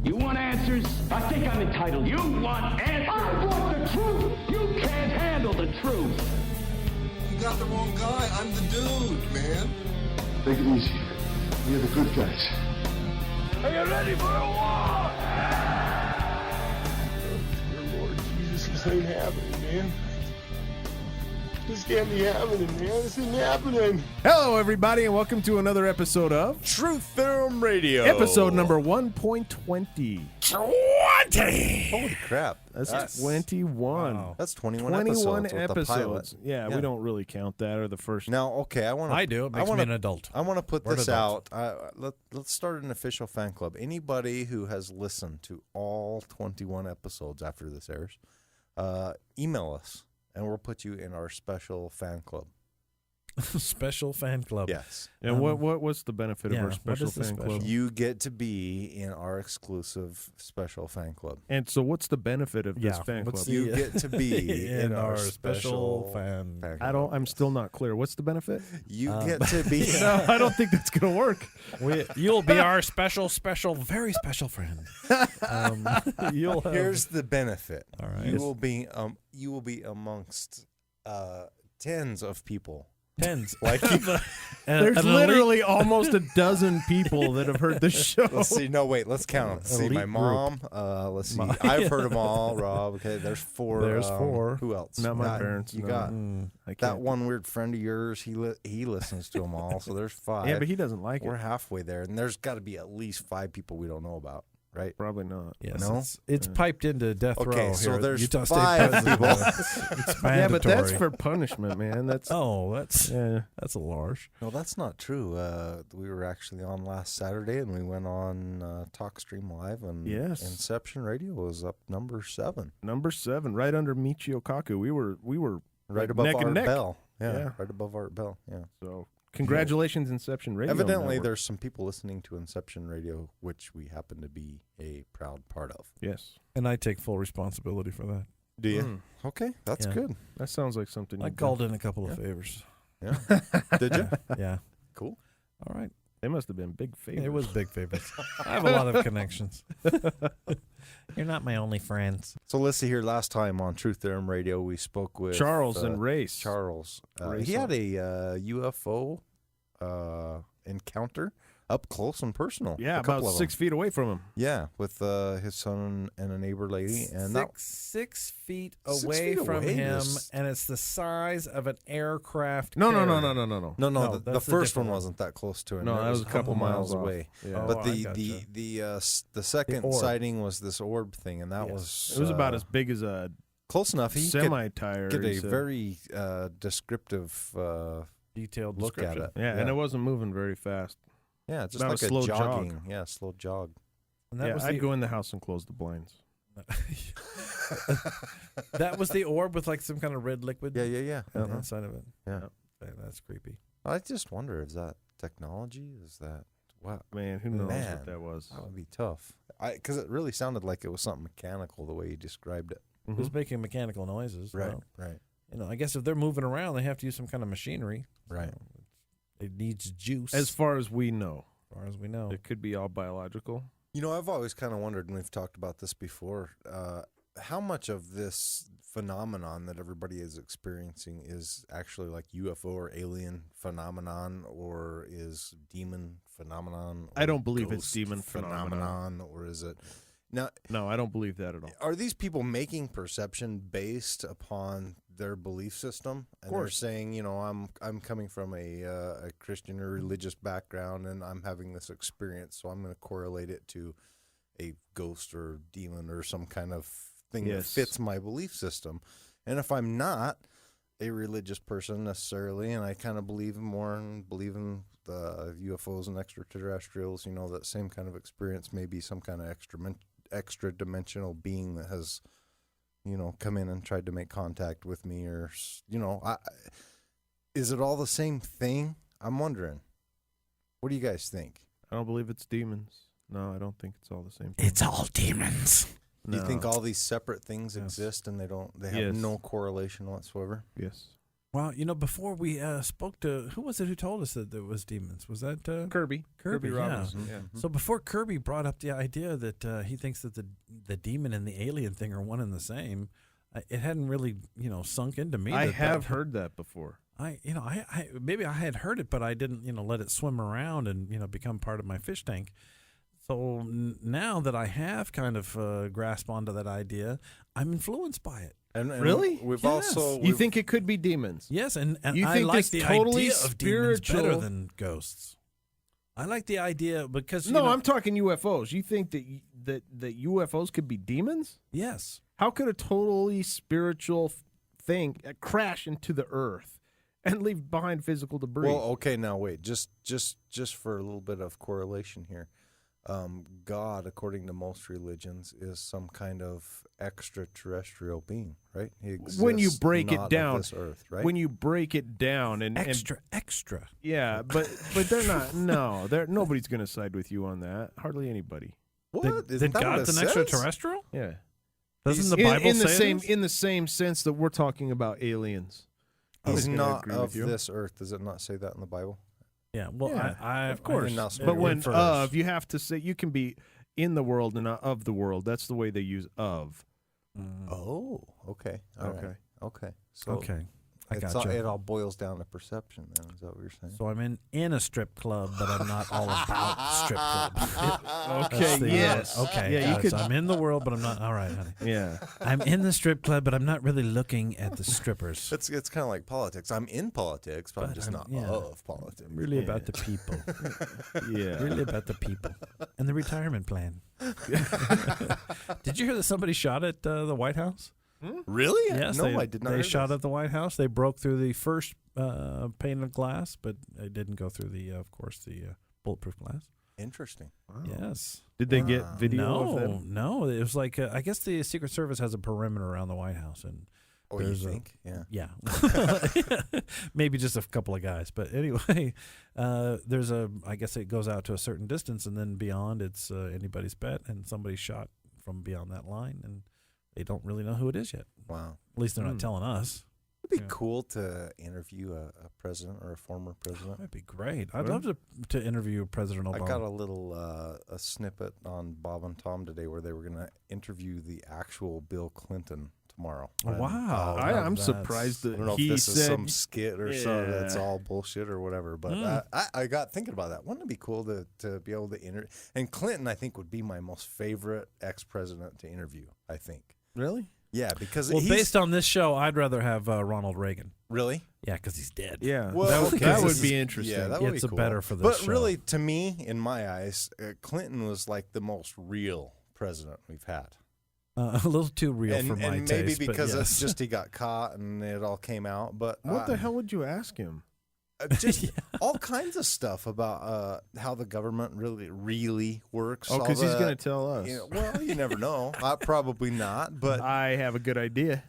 You want answers? I think I'm entitled. You want answers? I want the truth. You can't handle the truth. You got the wrong guy. I'm the dude, man. Take it easy. We're the good guys. Are you ready for a war? Dear Lord Jesus, this ain't happening, man. This can't be happening, man. This isn't happening. Hello, everybody, and welcome to another episode of Truth Film Radio. episode number 1.20. 20! Holy crap. That's 21. Wow. That's 21 21 episodes. With the pilot. Yeah, we don't really count that or the first. Now, okay, I do. It makes me an adult. I want to put We're this adults. out. Let's start an official fan club. Anybody who has listened to all 21 episodes after this airs, email us, and we'll put you in our special fan club. Special fan club. Yes. And what's the benefit of our what special is the fan special? club? You get to be in our exclusive special fan club. And so what's the benefit of this fan what's club? the- You get to be in our special fan club. I'm still not clear. What's the benefit? You get to be. No, I don't think that's going to work. You'll be our special, very special friend. You'll have, Here's the benefit. All right. You will be amongst tens of people. Tens. Like you. there's literally almost a dozen people that have heard the show. Let's see. No, wait. Let's count them. See, Elite my mom. Let's see. I've heard them all. Rob. Okay, there's four. There's four. Who else? Not my Got- parents. You no. got I that can't. one weird friend of yours. He listens to them all. So there's five. Yeah, but he doesn't like We're it. halfway there, and there's got to be at least 5 people we don't know about, right? Probably not. Yes, No? it's piped into death row. Okay, so here at there's Utah State 5 President. people. It's Yeah, but that's mandatory. for punishment, man. That's that's yeah. a large. No, that's not true. We were actually on last Saturday, and we went on TalkStream Live, and Yes. Inception Radio was up number 7, Number 7, right under Michio Kaku. We were right like above neck and Art neck. Bell. Yeah. Yeah, right above Art Bell. Yeah. So congratulations, Inception Radio. Evidently, Network. there's some people listening to Inception Radio, which we happen to be a proud part of. Yes. And I take full responsibility for that. Do you? Okay, that's Yeah. good. That sounds like something I you'd called do. in a couple of favors. Yeah. Did you? Yeah. Cool. All right. They must have been big favors. It was big favors. I have a lot of connections. You're not my only friends. So let's see here. Last time on Truth Theorem Radio, we spoke with Charles and Race. Charles. Race He had a UFO encounter up close and personal. Yeah, a couple about of 6 them. feet away from him. Yeah, with his son and a neighbor lady, and that, 6 feet 6 away feet from away him, is- and it's the size of an aircraft. No. carrier. no, No, the that's a first one different one. wasn't that close to him. No, It that was a couple miles off. away. Yeah. Oh, But I the gotcha. the second The orb. sighting was this orb thing, and that Yes. was It was about as big as a close enough. He could semi-tire. get he a said. very descriptive Detailed look at description. it. Yeah, and it wasn't moving very fast. Yeah, just about like a slow jogging. jog. Yeah, slow jog. And that Yeah, was I'd the, go in the house and close the blinds. that was the orb with like some kind of red liquid Yeah. on the inside of it. Yeah. Okay, that's creepy. I just wonder, is that technology? Is that what? Man, who knows Man, what that was? That would be tough. Because it really sounded like it was something mechanical the way you described it. It was making mechanical noises. Right, Well, right, I guess if they're moving around, they have to use some kind of machinery. right. So it needs juice. As far as we know, as far as we know. it could be all biological. You know, I've always kind of wondered, and we've talked about this before, how much of this phenomenon that everybody is experiencing is actually like UFO or alien phenomenon, or is demon phenomenon? Or I don't believe it's ghost demon phenomenon. or is it? Now, No, I don't believe that at all. are these people making perception based upon their belief system? And they're saying, I'm coming from a Christian or religious background, and I'm having this experience, so I'm going to correlate it to a ghost or demon or some kind of thing that Yes. fits my belief system. And if I'm not a religious person necessarily, and I kind of believe in the UFOs and extraterrestrials, that same kind of experience, maybe some kind of extra dimensional being that has come in and tried to make contact with me, or is it all the same thing? I'm wondering. What do you guys think? I don't believe it's demons. No, I don't think it's all the same thing. It's all demons. Do you think all these separate things exist and they have no correlation whatsoever? Yes. Well, before we spoke to, who was it who told us that there was demons? Was that Kirby Robinson. Yeah. So before Kirby brought up the idea that he thinks that the demon and the alien thing are one and the same, it hadn't really, sunk into me. I have heard that before. I maybe I had heard it, but I didn't, let it swim around and, become part of my fish tank. So now that I have kind of grasped onto that idea, I'm influenced by it. And really? We've Yes. also You think it could be demons? Yes, and You I think like this the totally idea of demons better spiritual- than ghosts. I like the idea because No, I'm talking UFOs. You think that UFOs could be demons? yes. How could a totally spiritual thing crash into the earth and leave behind physical debris? Well, okay, now wait. Just for a little bit of correlation here. God, according to most religions, is some kind of extraterrestrial being, right? He exists when you break not it of down, this earth, right? when you break it down and Extra. yeah, but they're not. No, nobody's going to side with you on that. Hardly anybody. what? That Isn't that what God's it an says? extraterrestrial? Yeah, Doesn't the Bible in the say same it is? in the same sense that we're talking about aliens? I was He's gonna not agree of with you. this earth. Does it not say that in the Bible? Yeah. Well, Yeah, I of course. And not But when infers. of, you have to say you can be in the world and not of the world. That's the way they use of. Oh, okay. All right. Okay. Okay. So okay. I it's got all, you. it all boils down to perception, then. Is that what you're saying? So I'm in a strip club, but I'm not all about strip club. Okay. Yes. Okay. Yeah. You got it. could. So I'm in the world, but I'm not. All right, honey. Yeah. I'm in the strip club, but I'm not really looking at the strippers. It's kind of like politics. I'm in politics, but I'm But just I'm- not yeah. of politics. Really Yeah. about the people. Yeah. Really about the people and the retirement plan. Did you hear that somebody shot at the White House? Really? Yes, No, they, I did not. They hear shot this. at the White House. They broke through the first pane of glass, but it didn't go through the, of course, the bulletproof glass. Interesting. Yes. Did they get video of No, them? no. It was like I guess the Secret Service has a perimeter around the White House, and Oh, you there's a- think? Yeah. yeah, maybe just a couple of guys. But anyway, there's I guess it goes out to a certain distance, and then beyond, it's anybody's bet. And somebody shot from beyond that line, and they don't really know who it is yet. Wow. At least they're not telling us. It'd be cool to interview a president or a former president. That'd be great. I'd love to interview President Obama. I got a little a snippet on Bob and Tom today where they were going to interview the actual Bill Clinton tomorrow. And Wow. I'm That's- surprised I that don't know he if this said is some skit or something that's Yeah. all bullshit or whatever, but I got thinking about that. Wouldn't it be cool to be able to interview? And Clinton, I think, would be my most favorite ex-president to interview, I think. really. Yeah, because well, he's... based on this show, I'd rather have Ronald Reagan. Really? Yeah, because he's dead. Yeah. Well, that would this be is- interesting. Yeah, that would It's be a cool. better for this But show. really, to me, in my eyes, Clinton was like the most real president we've had. A little too real And for my maybe taste. but because yes. it's just he got caught and it all came out. But What the hell would you ask him? just all kinds of stuff about how the government really works. Oh, all because he's the- going to tell us. well, you never know. Probably not. But I have a good idea.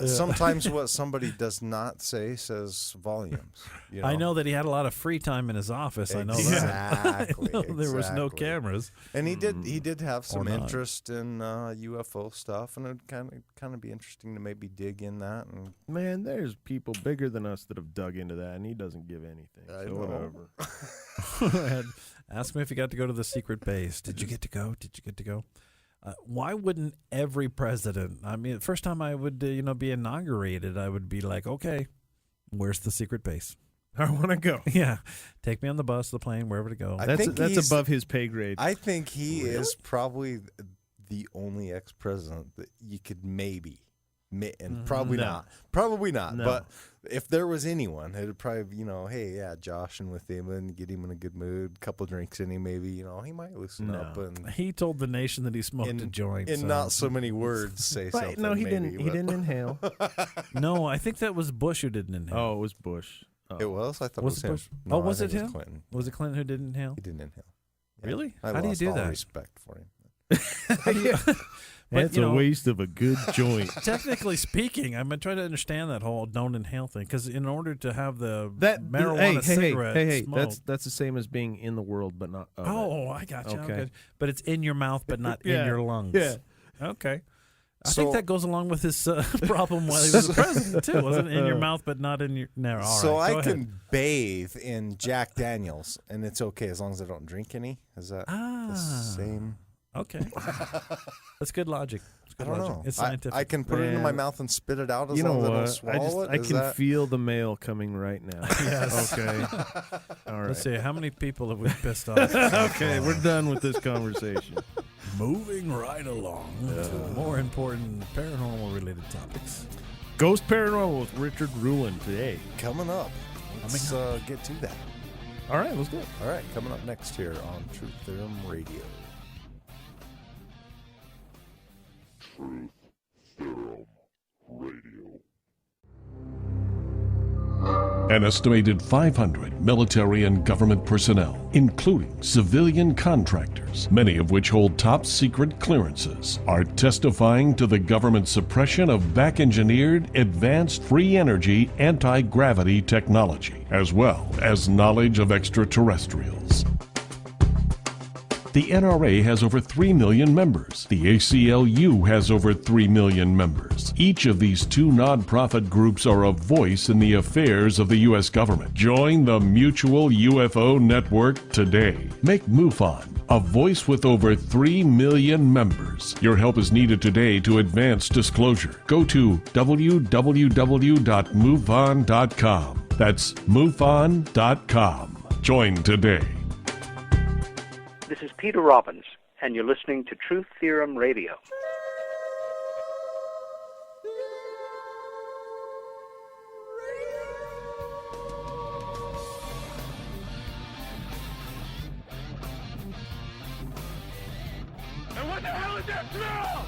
sometimes what somebody does not say says volumes. You know? I know that he had a lot of free time in his office. I know that. Exactly. I know there was no exactly. cameras. And he did have some not. interest in UFO stuff, and it'd kind of be interesting to maybe dig in that. And Man, there's people bigger than us that have dug into that, and he doesn't give anything. I So know. whatever. Ask me if you got to go to the secret base. Did you get to go? Did you get to go? Why wouldn't every president? I mean, the first time I would, be inaugurated, I would be like, okay, where's the secret base? I want to go. Yeah, take me on the bus, the plane, wherever to go. I think That's he's- above his pay grade. I think he is probably the only ex-president that you could maybe, and probably No. not. No. But if there was anyone, it'd probably, hey, yeah, joshing with him and get him in a good mood, couple drinks in him, maybe, he might loosen up and He told the nation that he smoked a joint. in so- not so many words say But something. no, he maybe, didn't. He but- didn't inhale. No, I think that was Bush who didn't inhale. Oh, it was Bush. Oh. It was. I thought Was it it was him. Bush? No, Oh, I was think it him? Clinton. Was it Clinton who didn't inhale? He didn't inhale. Really? I How do you lost do all that? respect for him. But, It's a waste of a good joint. Technically speaking, I'm trying to understand that whole don't inhale thing, because in order to have the marijuana cigarette smoke, that's the same as being in the world but not of it. oh, I got you. Okay. Okay. But it's in your mouth but not Yeah. in your lungs. Yeah. Okay. I So- think that goes along with his problem while he was the president, too. Wasn't it in your mouth but not in your... No, all right. So Go I ahead. can bathe in Jack Daniels, and it's okay as long as I don't drink any? Is that the same? Okay. That's good logic. It's I good don't logic. know. It's scientific. I can put it into my Man. mouth and spit it out as You know long as I don't what? swallow I it? Is can that- feel the mail coming right now. Yes. Okay. All right. Let's see. How many people have we pissed off? Okay, we're done with this conversation. Moving right along to more important paranormal-related topics. Ghost Paranormal with Richard Roland today. Coming up. Let's get to that. All right, let's do it. All right, coming up next here on Truth Theorem Radio. An estimated 500 military and government personnel, including civilian contractors, many of which hold top secret clearances, are testifying to the government's suppression of back-engineered, advanced free energy anti-gravity technology, as well as knowledge of extraterrestrials. The NRA has over 3 million members. The ACLU has over 3 million members. Each of these two nonprofit groups are a voice in the affairs of the U.S. government. Join the Mutual UFO Network today. Make MUFON a voice with over 3 million members. Your help is needed today to advance disclosure. Go to www.mufon.com. That's MUFON.com. Join today. This is Peter Robbins, and you're listening to Truth Theorem Radio. And what the hell is that smell?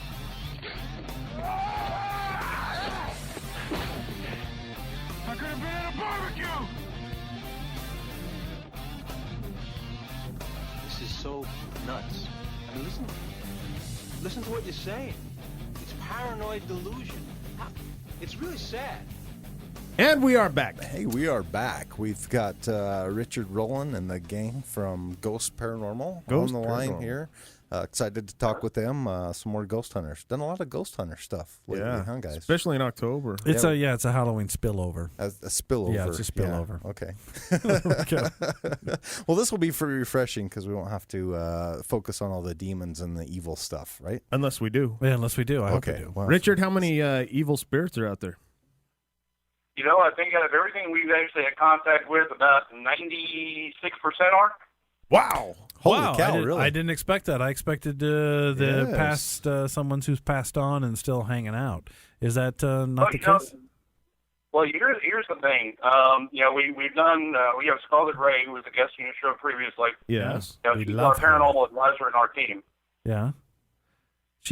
I could have been at a barbecue. This is so nuts. I mean, listen to what you're saying. It's paranoid delusion. It's really sad. And we are back. Hey, we are back. We've got Richard Roland and the gang from G.H.O.S.T Paranormal Ghost on the line Paranormal. here. Excited to talk with them. Some more ghost hunters. Done a lot of ghost hunter stuff lately, huh, guys? Especially in October. It's a Halloween spillover. A spillover. Yeah, it's a spillover. Yeah, okay. Well, this will be pretty refreshing because we won't have to focus on all the demons and the evil stuff, right? Unless we do. Yeah, unless we do. I hope we Okay. do. Well, Richard, how many evil spirits are out there? You know, I think out of everything we've actually had contact with, about 96% are. Wow. Holy Wow, cow, really? I didn't expect that. I expected the Yes. past someone who's passed on and still hanging out. Is that not the you know, case? well, here's the thing. You know, we've done, we have Scarlett Ray, who was a guest on your show previously. Yes. You know, We she's love our her. paranormal advisor in our team. Yeah.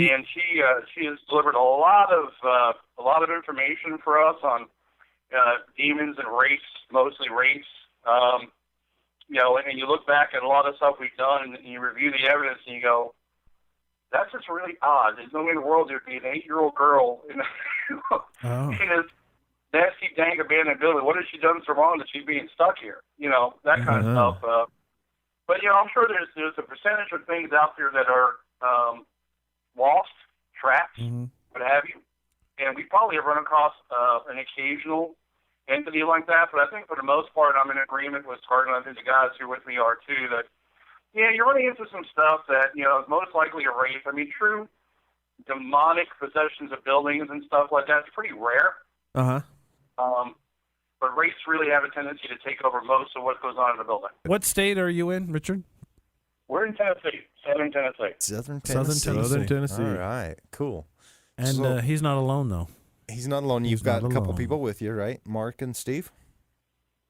And she has delivered a lot of information for us on demons and race, mostly race. You know, and you look back at a lot of stuff we've done, and you review the evidence, and you go, "That's just really odd. There's no way in the world there'd be an 8-year-old girl in this nasty, dank, abandoned building. What has she done so wrong that she's being stuck here? You know, that kind of stuff." But you know, I'm sure there's a percentage of things out there that are lost, trapped, what have you. And we probably have run across an occasional entity like that, but I think for the most part I'm in agreement with Scarlett and the guys who are with me are too, that, yeah, you're running into some stuff that, you know, is most likely a race. I mean, true demonic possessions of buildings and stuff like that is pretty rare. But race really have a tendency to take over most of what goes on in the building. What state are you in, Richard? We're in Tennessee, southern Tennessee. Southern Southern Tennessee. All right, cool. And So- he's not alone, though. He's not alone. You've He's got not a couple alone. people with you, right? Mark and Steve?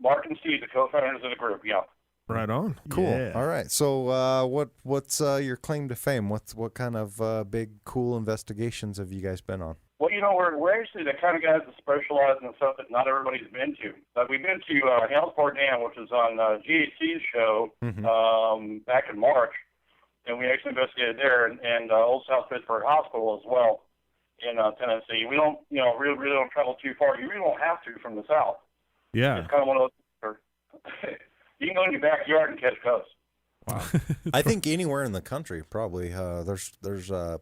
Mark and Steve, the co-founders of the group, yeah. Right on. Cool. Yeah. All right. So what's your claim to fame? What kind of big, cool investigations have you guys been on? Well, you know, we're actually the kind of guys that specialize in stuff that not everybody's been to. We've been to Hellsport Dam, which was on G.H.O.S.T's show back in March. and we actually investigated there, and Old South Pittsburgh Hospital as well in Tennessee. We don't, really don't travel too far. You really don't have to from the south. Yeah. It's kind of one of those. You can go in your backyard and catch ghosts. Wow. I think anywhere in the country, probably. There's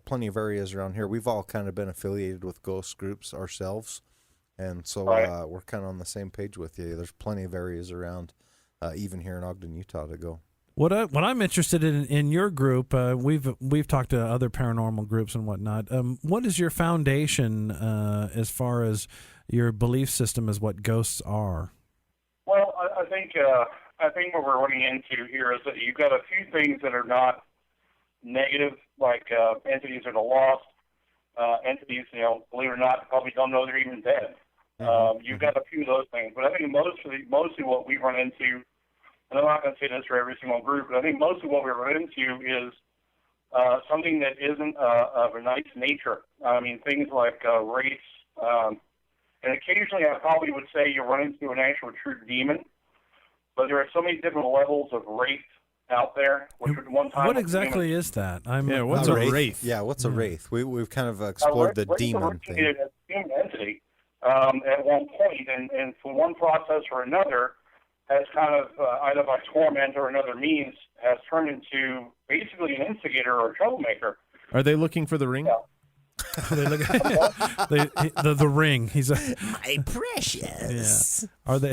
plenty of areas around here. We've all kind of been affiliated with ghost groups ourselves, and so we're kind of on the same page with you. There's plenty of areas around, even here in Ogden, Utah, to go. What I'm interested in your group, we've talked to other paranormal groups and whatnot. What is your foundation as far as your belief system as what ghosts are? Well, I think what we're running into here is that you've got a few things that are not negative, like entities that are lost, entities, believe it or not, probably don't know they're even dead. You've got a few of those things, but I think mostly what we run into, and I'm not going to say this for every single group, but I think most of what we run into is something that isn't of a nice nature. I mean, things like wraiths, and occasionally I probably would say you run into an actual true demon, but there are so many different levels of wraith out there. Which at one time, what exactly is that? What's a wraith? Yeah, what's a wraith? We've kind of explored the demon thing. As a human entity at one point, and for one process or another, has kind of either by torment or another means has turned into basically an instigator or a troublemaker. Are they looking for the ring? Yeah. They look the ring. He's my precious. Yeah. Are they?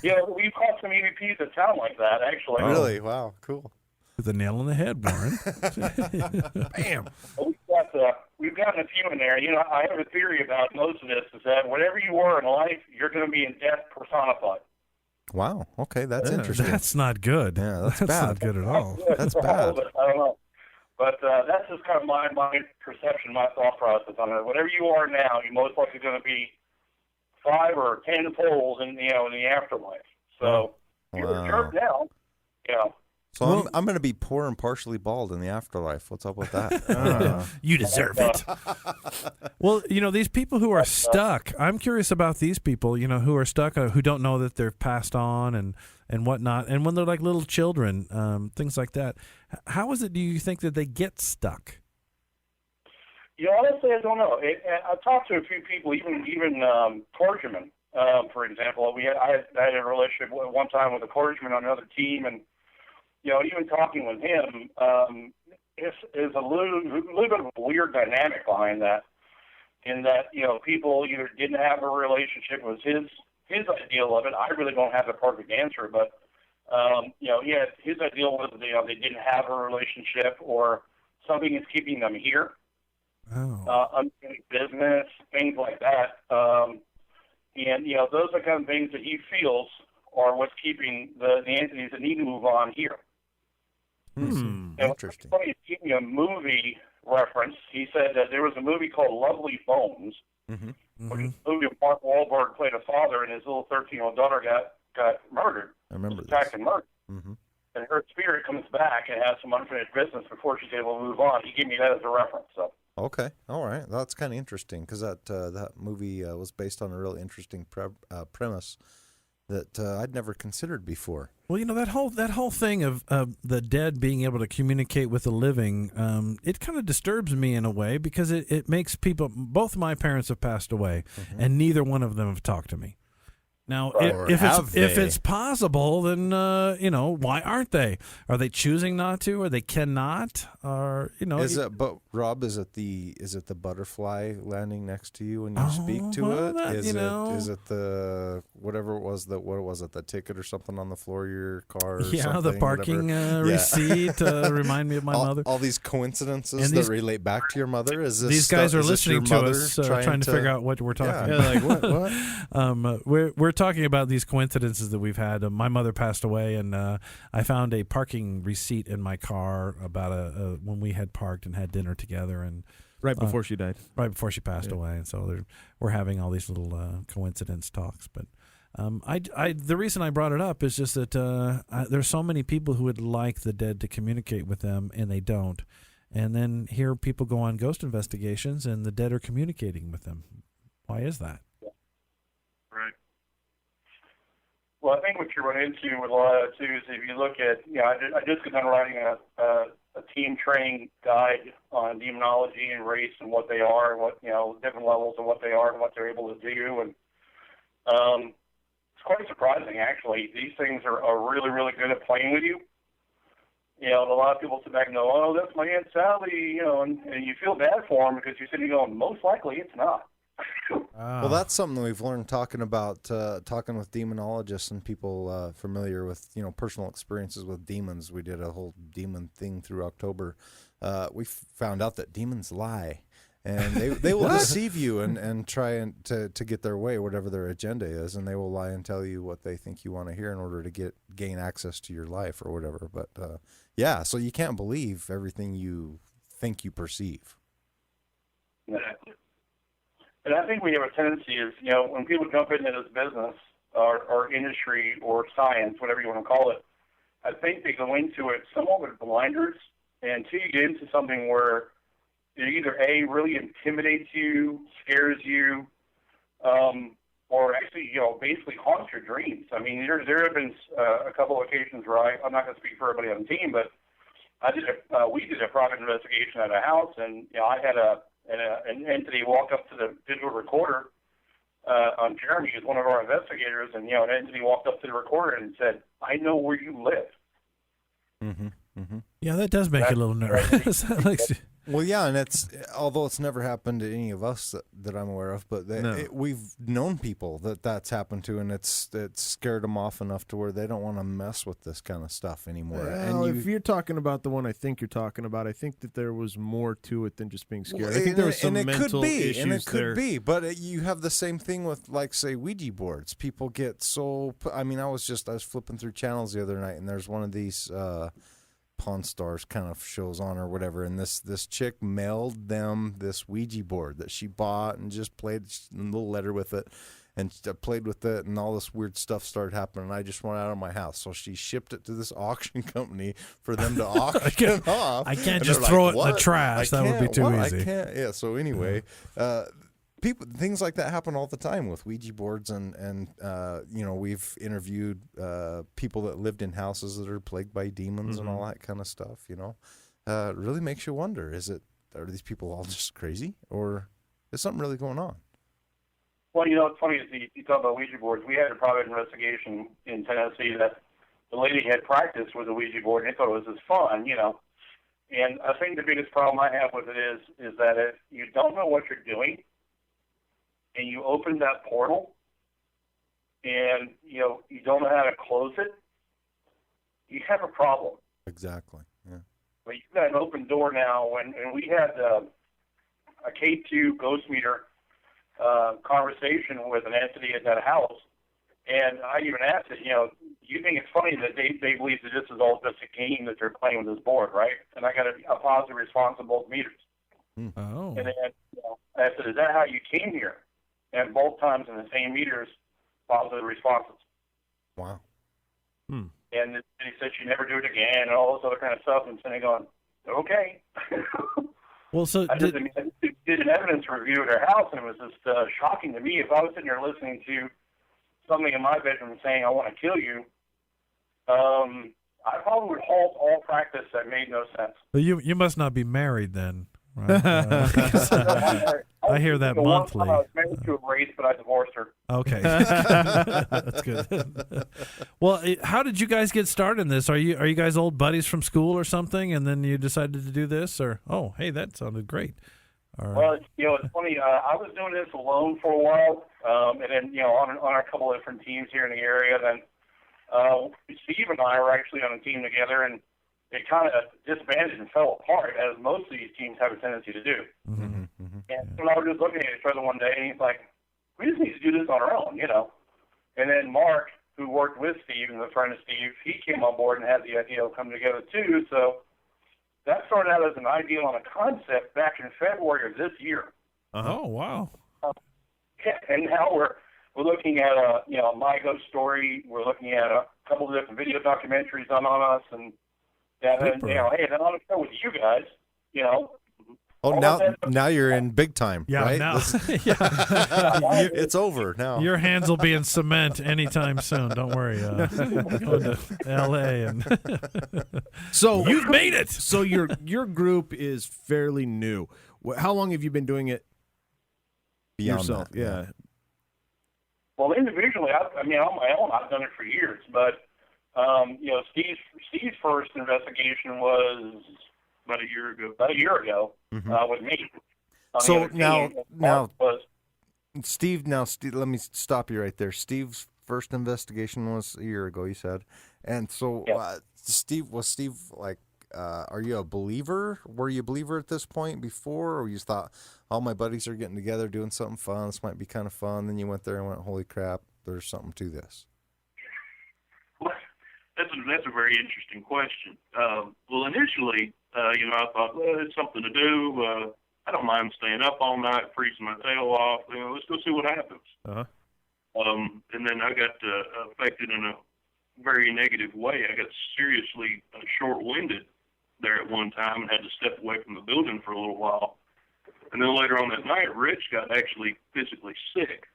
Yeah, we've caught some EVPs that sound like that, actually. Oh. Really? Wow, cool. With a nail in the head, Warren. Bam. We've gotten a few in there. I have a theory about most of this is that whatever you were in life, you're going to be in death personified. Wow. Okay, that's interesting. That's not good. Yeah, that's bad. Not good at all. That's bad. I don't know. But that's just kind of my perception, my thought process on it. Whatever you are now, you're most likely going to be 5 or 10-fold in the afterlife. So you're a jerk now. So I'm going to be poor and partially bald in the afterlife. What's up with that? You deserve it. Well, these people who are stuck, I'm curious about these people, who are stuck, who don't know that they've passed on and whatnot. And when they're like little children, things like that. How is it, do you think, that they get stuck? Honestly, I don't know. I've talked to a few people, even clergymen, for example. I had a relationship at one time with a clergyman on another team, and even talking with him is a little bit of a weird dynamic behind that. In that people either didn't have a relationship, it was his ideal of it. I really don't have the perfect answer, but his ideal was they didn't have a relationship or something is keeping them here. Unfinished business, things like that. And those are kind of things that he feels are what's keeping the entities that need to move on here. Interesting. He's giving a movie reference. He said that there was a movie called Lovely Bones, which is a movie where Mark Wahlberg played a father and his little 13-year-old daughter got murdered. I remember this. Attacked and murdered. And her spirit comes back and has some unfinished business before she's able to move on. He gave me that as a reference. So. Okay, all right, that's kind of interesting because that movie was based on a really interesting premise that I'd never considered before. Well, that whole thing of the dead being able to communicate with the living, it kind of disturbs me in a way because it makes people. Both my parents have passed away, and neither one of them have talked to me. Now, if it's possible, then why aren't they? Are they choosing not to, or they cannot, or Is it? But Rob, is it the butterfly landing next to you when you speak to it? Is it the whatever it was the ticket or something on the floor of your car? Or the parking receipt remind me of my mother. All these coincidences that relate back to your mother. Is this these guys are listening to us, trying to figure out what we're talking about. Like what? We're talking about these coincidences that we've had. My mother passed away, and I found a parking receipt in my car about when we had parked and had dinner together, and right before she died, right before she passed away. And so we're having all these little coincidence talks. But the reason I brought it up is just that there's so many people who would like the dead to communicate with them, and they don't. And then here people go on ghost investigations, and the dead are communicating with them. Why is that? Right. Well, I think what you run into with a lot of that too is if you look at, I just got done writing a team training guide on demonology and race and what they are, and what, different levels of what they are and what they're able to do. And it's quite surprising, actually. These things are really, really good at playing with you. And a lot of people sit back and go, "Oh, that's my Aunt Sally," and you feel bad for them because you're sitting going, most likely it's not. Well, that's something we've learned talking with demonologists and people familiar with, personal experiences with demons. We did a whole demon thing through October. We found out that demons lie, and they will deceive you and try to get their way, whatever their agenda is, and they will lie and tell you what they think you want to hear in order to gain access to your life or whatever. But yeah, so you can't believe everything you think you perceive. Exactly. And I think we have a tendency is, when people jump into this business or industry or science, whatever you want to call it, I think they go into it somewhat with blinders, and until you get into something where it either A, really intimidates you, scares you, or actually, basically haunts your dreams. I mean, there have been a couple of occasions where I'm not going to speak for everybody on the team, but we did a private investigation at a house, and I had an entity walk up to the digital recorder on Jeremy, who's one of our investigators, and an entity walked up to the recorder and said, "I know where you live." Mm-hmm. Mm-hmm. Yeah, that does make you a little nervous. Well, yeah, and although it's never happened to any of us that I'm aware of, but we've known people that's happened to, and it's scared them off enough to where they don't want to mess with this kind of stuff anymore. Well, if you're talking about the one I think you're talking about, I think that there was more to it than just being scared. I think there was some mental issues and it could there. be, but you have the same thing with, like, say, Ouija boards. People get so. I mean, I was flipping through channels the other night, and there's one of these Pawn Stars kind of shows on or whatever, and this chick mailed them this Ouija board that she bought and just played a little letter with it and played with it, and all this weird stuff started happening, and I just went out of my house. So she shipped it to this auction company for them to auction off. I can't just throw it in the trash. That would be too easy. I can't. Yeah, so anyway, things like that happen all the time with Ouija boards, and we've interviewed people that lived in houses that are plagued by demons and all that kind of stuff. It really makes you wonder: are these people all just crazy, or is something really going on? Well, it's funny is you talk about Ouija boards. We had a private investigation in Tennessee that the lady had practiced with a Ouija board, and they thought it was just fun, And I think the biggest problem I have with it is that if you don't know what you're doing, and you open that portal, and you don't know how to close it, you have a problem. Exactly. Yeah. But you've got an open door now. And we had a K2 ghost meter conversation with an entity at that house, and I even asked it. You think it's funny that they believe that this is all just a game that they're playing with this board, right? And I got a positive response on both meters. Oh. And then I said, "Is that how you came here?" And both times in the same meters, positive responses. Wow. And he said she'd never do it again and all this other kind of stuff. And sitting going, okay. Well, so I did an evidence review at her house, and it was just shocking to me. If I was sitting there listening to something in my bedroom saying, "I want to kill you," I probably would halt all practice. That made no sense. Well, you must not be married then. Right? I hear that monthly. I was married to a race, but I divorced her. Okay, that's good. Well, how did you guys get started in this? Are you guys old buddies from school or something, and then you decided to do this? Or hey, that sounded great. Well, it's funny. I was doing this alone for a while, and then on a couple of different teams here in the area. Then Steve and I were actually on a team together, and it kind of disbanded and fell apart, as most of these teams have a tendency to do. Mm-hmm. And so I was just looking at each other one day, and he's like, "We just need to do this on our own," And then Mark, who worked with Steve and was a friend of Steve, he came on board and had the idea of coming together too. So that started out as an idea on a concept back in February of this year. Oh, wow. And now we're looking at a My Ghost Story. We're looking at a couple of different video documentaries done on us, and hey, then on a show with you guys, Oh, now you're in big time, Yeah, right? now It's over now. your hands will be in cement anytime soon. Don't worry. Going to L.A. and So you've made it. So your group is fairly new. How long have you been doing it Beyond yourself? that, Yeah. Well, individually, I mean, on my own, I've done it for years. But Steve's first investigation was about a year ago with me. So now, Steve, let me stop you right there. Steve's first investigation was a year ago, you said. And so, Steve, like, are you a believer? Were you a believer at this point before? Or you just thought, all my buddies are getting together doing something fun, this might be kind of fun. Then you went there and went, holy crap, there's something to this. Well, that's a very interesting question. Well, initially, I thought, well, it's something to do. I don't mind staying up all night, freezing my tail off. Let's go see what happens. Uh-huh. And then I got affected in a very negative way. I got seriously short-winded there at one time and had to step away from the building for a little while. And then later on that night, Rich got actually physically sick.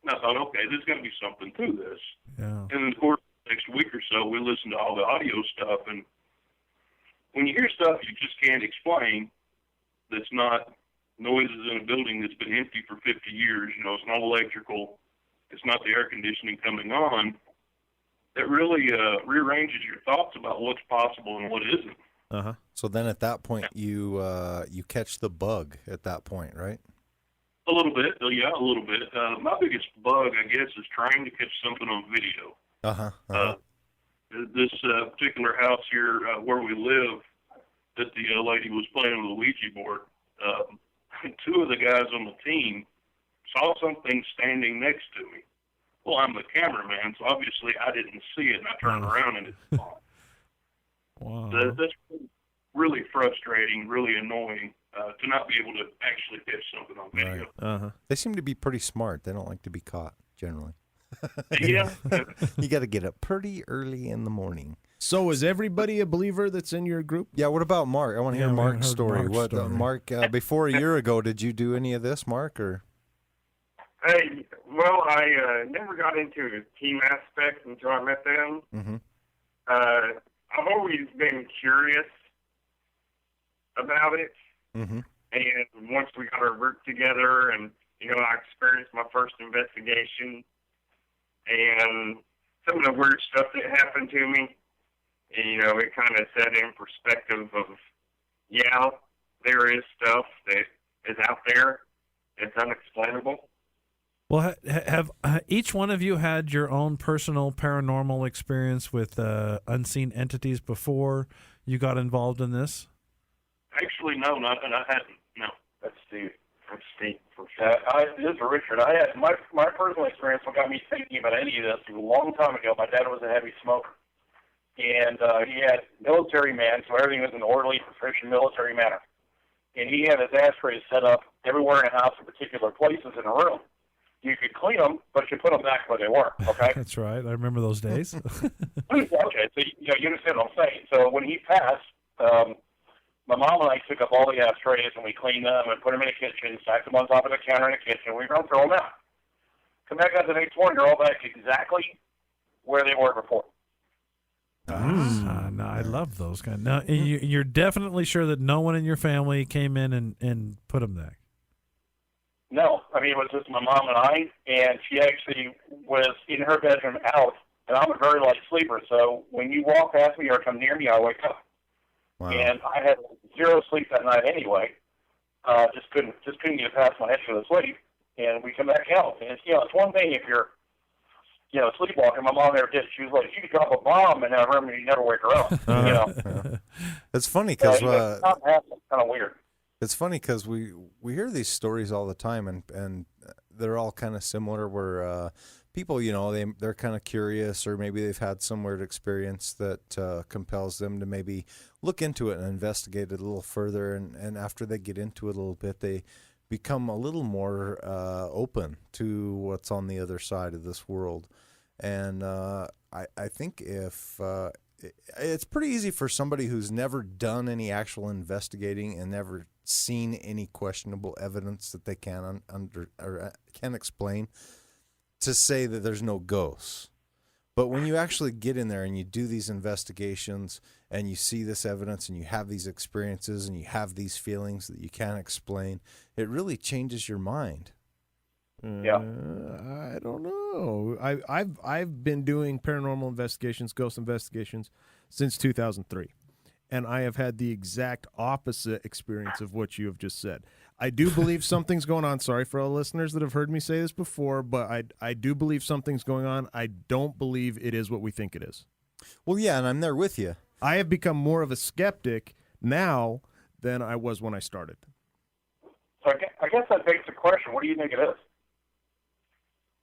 And I thought, okay, there's got to be something to this. Yeah. And then, of course, the next week or so, we listened to all the audio stuff. And when you hear stuff you just can't explain, that's not noises in a building that's been empty for 50 years, it's not electrical, it's not the air conditioning coming on, that really rearranges your thoughts about what's possible and what isn't. Uh-huh. So then at that point, you catch the bug at that point, right? A little bit, yeah, a little bit. My biggest bug, I guess, is trying to catch something on video. Uh-huh. Uh-huh. This particular house here where we live, that the lady was playing with a Ouija board, two of the guys on the team saw something standing next to me. Well, I'm the cameraman, so obviously I didn't see it, and I turned around and it's gone. Wow. That's really frustrating, really annoying to not be able to actually catch something on video. Right. Uh-huh. They seem to be pretty smart. They don't like to be caught, generally. Yeah. You got to get up pretty early in the morning. So is everybody a believer that's in your group? Yeah, what about Mark? I want to hear Mark's story. Mark's Mark, before a year ago, did you do any of this, Mark? Or? Hey, well, I never got into the team aspect until I met them. Mm-hmm. I've always been curious about it. Mm-hmm. And once we got our work together and, I experienced my first investigation and some of the weird stuff that happened to me, and, it kind of set in perspective of, yeah, there is stuff that is out there. It's unexplainable. Well, have each one of you had your own personal paranormal experience with unseen entities before you got involved in this? Actually, no, I hadn't. No. That's Steve. This is Richard. I had my personal experience. What got me thinking about any of this was a long time ago. My dad was a heavy smoker, and he had military man, so everything was in orderly, proficient military manner. And he had his ashtrays set up everywhere in the house in particular places in a room. You could clean them, but you put them back where they were. Okay. That's right. I remember those days. Okay, so you understand what I'm saying. So when he passed, my mom and I took up all the ashtrays and we cleaned them and put them in the kitchen, stacked them on top of the counter in the kitchen. We don't throw them out. Come back out the next morning, they're all back exactly where they were before. No, I love those kind. Now, you're definitely sure that no one in your family came in and put them back. No, I mean, it was just my mom and I, and she actually was in her bedroom out, and I'm a very light sleeper, so when you walk past me or come near me, I wake up. Wow. And I had zero sleep that night anyway. Just couldn't get past my head for the sleep. And we come back out, and it's one thing if you're, sleepwalking. My mom never did. She was like, you could drop a bomb in that room and you never wake her up. It's funny because it's kind of weird. It's funny because we hear these stories all the time, and they're all kind of similar. Where people, they're kind of curious, or maybe they've had some weird experience that compels them to maybe look into it and investigate it a little further. And after they get into it a little bit, they become a little more open to what's on the other side of this world. And I think if it's pretty easy for somebody who's never done any actual investigating and never seen any questionable evidence that they can can explain to say that there's no ghosts. But when you actually get in there and you do these investigations and you see this evidence and you have these experiences and you have these feelings that you can't explain, it really changes your mind. Yeah. I don't know. I've been doing paranormal investigations, ghost investigations, since 2003. And I have had the exact opposite experience of what you have just said. I do believe something's going on. Sorry for all listeners that have heard me say this before, but I do believe something's going on. I don't believe it is what we think it is. Well, yeah, and I'm there with you. I have become more of a skeptic now than I was when I started. So I guess that begs the question, what do you think it is?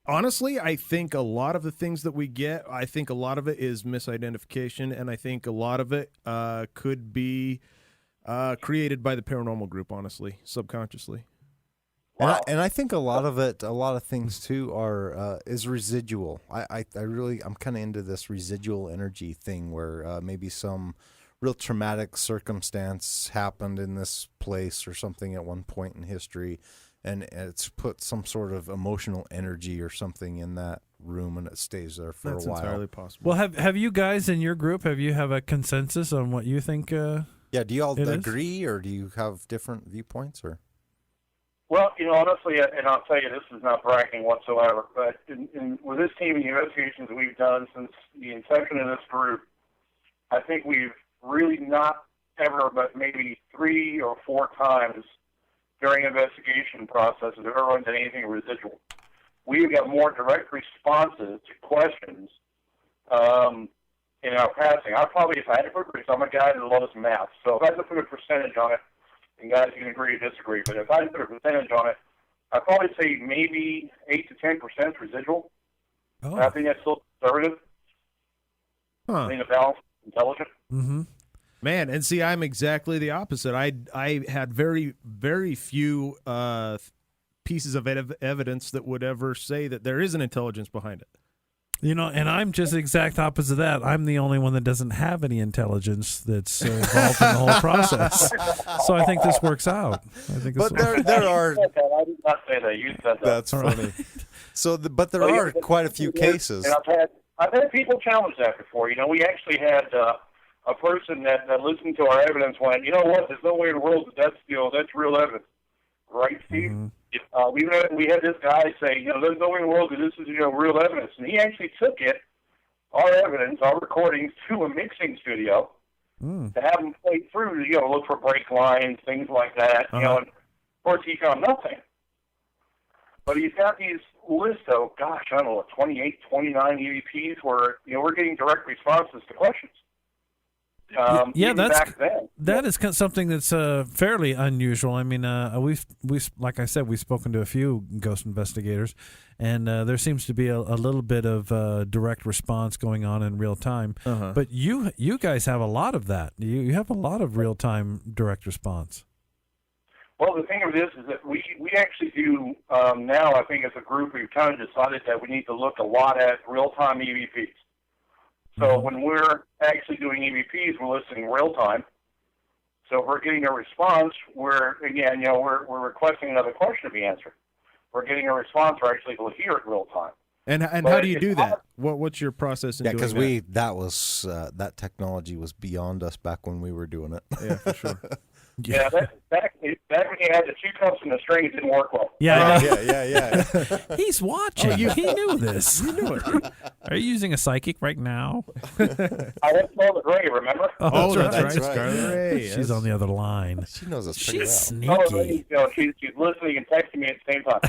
Honestly, I think a lot of the things that we get, I think a lot of it is misidentification, and I think a lot of it could be created by the paranormal group, honestly, subconsciously. Wow. And I think a lot of things too is residual. I'm kind of into this residual energy thing where maybe some real traumatic circumstance happened in this place or something at one point in history, and it's put some sort of emotional energy or something in that room, and it stays there for a while. That's entirely possible. Well, have you guys in your group, have a consensus on what you think? Yeah, do you all agree, or do you have different viewpoints, or? Well, honestly, and I'll tell you, this is not bragging whatsoever, but with this team and the investigations that we've done since the inception of this group, I think we've really not ever, but maybe 3 or 4 times during investigation processes have ever done anything residual. We've got more direct responses to questions in our passing. If I had to put, I'm a guy that loves math, so if I had to put a percentage on it, and guys can agree or disagree, but if I had to put a percentage on it, I'd probably say maybe 8 to 10% residual. Oh. I think that's still conservative. Huh. I think a balanced, intelligent. Mm-hmm. Man, and see, I'm exactly the opposite. I had very, very few pieces of evidence that would ever say that there is an intelligence behind it. And I'm just the exact opposite of that. I'm the only one that doesn't have any intelligence that's involved in the whole process. So I think this works out. But there are. I did not say that. You said that. That's funny. But there are quite a few cases. And I've had people challenge that before. We actually had a person that listened to our evidence went, you know what? There's no way in the world that's real evidence, right, Steve? Mm-hmm. We had this guy say, there's no way in the world that this is real evidence, and he actually took our evidence, our recordings, to a mixing studio to have them play through, look for break lines, things like that. And of course he found nothing. But he's got these lists of, 28, 29 EVPs where we're getting direct responses to questions. That is something that's fairly unusual. I mean, we've like I said, we've spoken to a few ghost investigators, and there seems to be a little bit of direct response going on in real time. But you guys have a lot of that. You have a lot of real time direct response. Well, the thing of this is that we actually do now. I think as a group, we've kind of decided that we need to look a lot at real time EVPs. So when we're actually doing EVPs, we're listening real time. So if we're getting a response, we're requesting another question to be answered. We're getting a response, we're actually able to hear it real time. And how do you do that? What's your process in doing that? Yeah, because that technology was beyond us back when we were doing it. Yeah, for sure. Yeah, back when you had the 2 cups and the string, it didn't work well. Yeah. He's watching. He knew this. You knew it. Are you using a psychic right now? I went Scarlet Ray, remember? Oh, that's right. Scarlet Ray. She's on the other line. She knows us. She's sneaky. She's listening and texting me at the same time.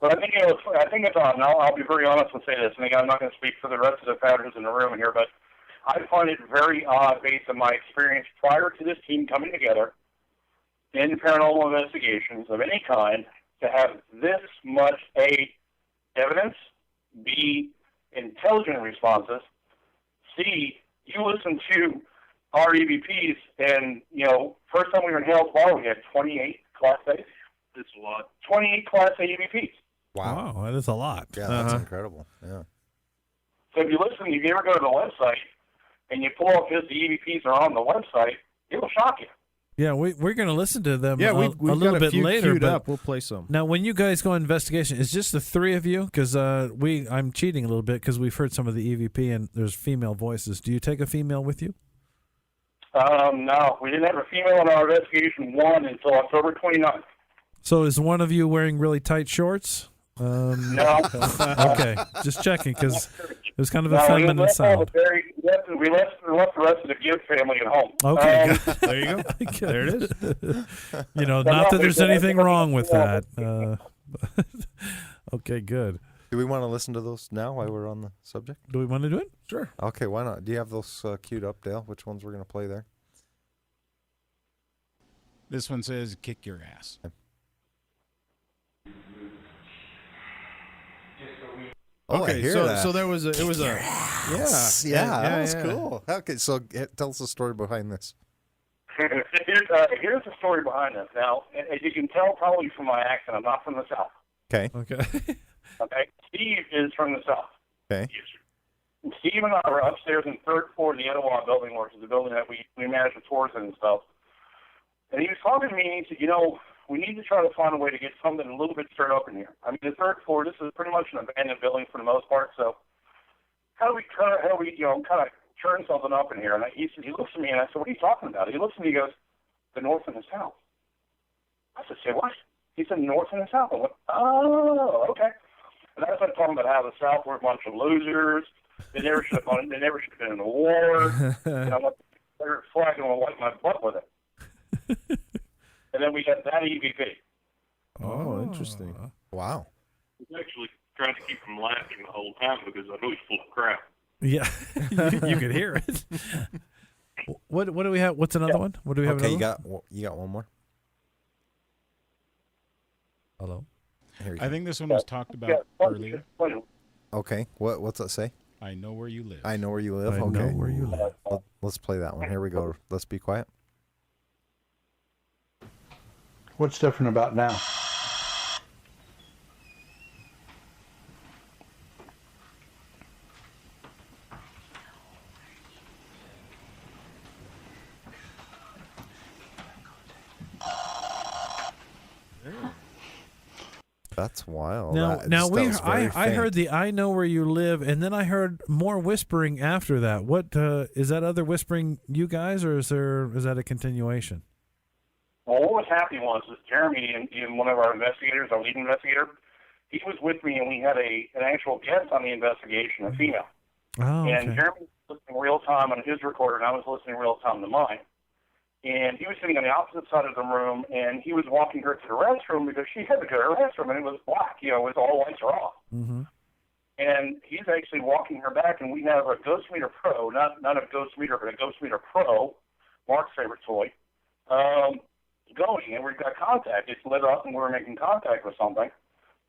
But I think it's odd, and I'll be very honest and say this. And again, I'm not going to speak for the rest of the founders in the room in here, but I find it very odd, based on my experience prior to this team coming together in paranormal investigations of any kind, to have this much A, evidence, B, intelligent responses, C, you listen to our EVPs, and, first time we were in Hale's Bar, we had 28 Class A's. That's a lot. 28 Class A EVPs. Wow, that is a lot. Yeah, that's incredible. Yeah. So if you ever go to the website, and you pull up the EVPs are on the website, It'll shock you. Yeah, we're going to listen to them Yeah, a we've little got a bit few later. queued But up. We'll play some. now, when you guys go on investigation, it's just the three of you? Because I'm cheating a little bit because we've heard some of the EVP and there's female voices. Do you take a female with you? No, we didn't have a female in our investigation one until October 29th. So is one of you wearing really tight shorts? No. Okay, just checking because it was kind of a No, feminine sound. We left the rest of the Gibbs family at home. Okay, There you go. There it is. You know, But not no, that there's we- anything wrong with that. Okay, good. Do we want to listen to those now while we're on the subject? Do we want to do it? Sure. Okay, why not? Do you have those queued up, Dale? Which ones we're going to play there? This one says, kick your ass. Oh, Okay, I hear so that. so there was a it was a yeah, that was yeah. cool. Okay, so tell us the story behind this. Here's the story behind this. Now, as you can tell probably from my accent, I'm not from the South. Okay. Okay. Okay? Steve is from the South. Okay. Steve and I were upstairs in the third floor of the Etowah building, which is the building that we manage the tours in and stuff. And he was talking to me, and he said, we need to try to find a way to get something a little bit stirred up in here. I mean, the third floor, this is pretty much an abandoned building for the most part, so how do we kind of turn something up in here? And he looks at me, and I said, what are you talking about? He looks at me, he goes, the north and the south. I said, say what? He said, north and the south. I went, oh, okay. And I started talking about how the South were a bunch of losers. They never should have been in a war. And I went, they're flagging and wipe my butt with it. And then we got that EVP. Oh, interesting. Wow. I was actually trying to keep from laughing the whole time because I know he's full of crap. Yeah, you could hear it. What do we have? What's another one? What do we have? Okay, another you got one more. Hello. Here you I go. think this one was talked about earlier. Okay, what's that say? I know where you live. I know where you live. I Okay. know where you live. Let's play that one. Here we go. Let's be quiet. What's different about now? That's wild. Now, That- now that we was I very heard faint. the "I know where you live," and then I heard more whispering after that. What is that other whispering? You guys, or is that a continuation? Well, what was happening was Jeremy and one of our investigators, our lead investigator, he was with me, and we had an actual guest on the investigation, a female. Oh, okay. And Jeremy was listening real time on his recorder, and I was listening real time to mine. And he was sitting on the opposite side of the room, and he was walking her to the restroom because she had to go to the restroom, and it was black. It was all lights are off. Mm-hmm. And he's actually walking her back, and we have a Ghost Meter Pro, not a Ghost Meter, but a Ghost Meter Pro, Mark's favorite toy, going, and we've got contact. It's lit up, and we're making contact with something.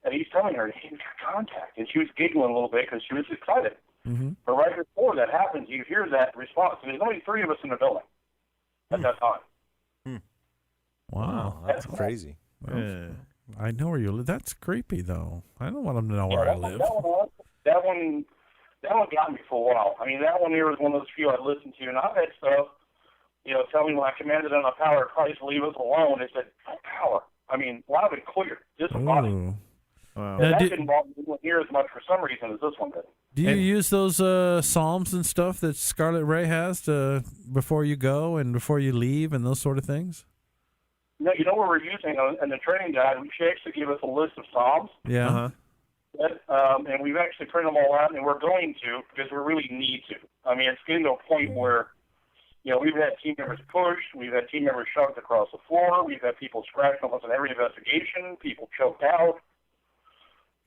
And he's telling her, hey, we got contact. And she was giggling a little bit because she was excited. Mm-hmm. But right before that happens, you hear that response. And there's only 3 of us in the building at that time. Wow, That's crazy. Yeah. I know where you live. That's creepy, though. I don't want them to know where I live. That one got me for a while. I mean, that one here was one of those few I listened to, and I've had stuff, tell me when I commanded on the power of Christ, leave us alone. It said, power. I mean, loud and clear, disembodied. Ooh. Wow. And that didn't bother me here as much for some reason as this one did. Do you use those psalms and stuff that Scarlet Ray has before you go and before you leave and those sort of things? No, you know what we're using in the training guide? She actually gave us a list of psalms. Yeah. And we've actually printed them all out, and we're going to because we really need to. I mean, it's getting to a point where, we've had team members pushed, we've had team members shoved across the floor, we've had people scratched almost in every investigation, people choked out.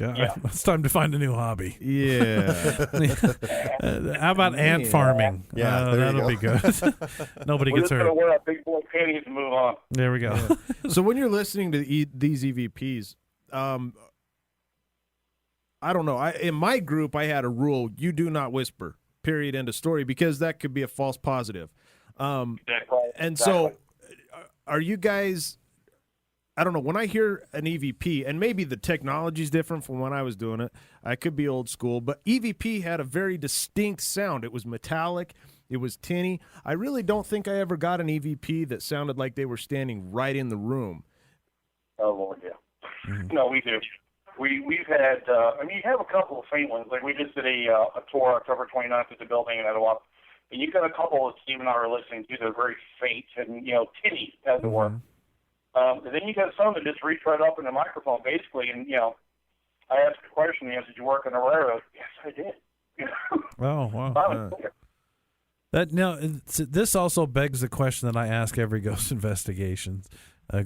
Yeah, it's time to find a new hobby. Yeah. How about ant farming? Yeah, that'll be good. Nobody We're gets just going hurt. to wear our big boy panties and move on. There we go. So when you're listening to these EVPs, I don't know. In my group, I had a rule: you do not whisper. Period. End of story. Because that could be a false positive. Exactly. And so, are you guys? I don't know, when I hear an EVP, and maybe the technology's different from when I was doing it, I could be old school, but EVP had a very distinct sound. It was metallic, it was tinny. I really don't think I ever got an EVP that sounded like they were standing right in the room. Oh, Lord, yeah. No, we do. We've had, you have a couple of faint ones. Like we just did a tour October 29th at the building in Etowah, and you've got a couple that Steve and I are listening to that are very faint and, tinny, as it were. And then you got some that just reach right up in the microphone, basically, and, I asked a question, did you work on the railroad? Yes, I did. Oh, wow. This also begs the question that I ask every ghost investigations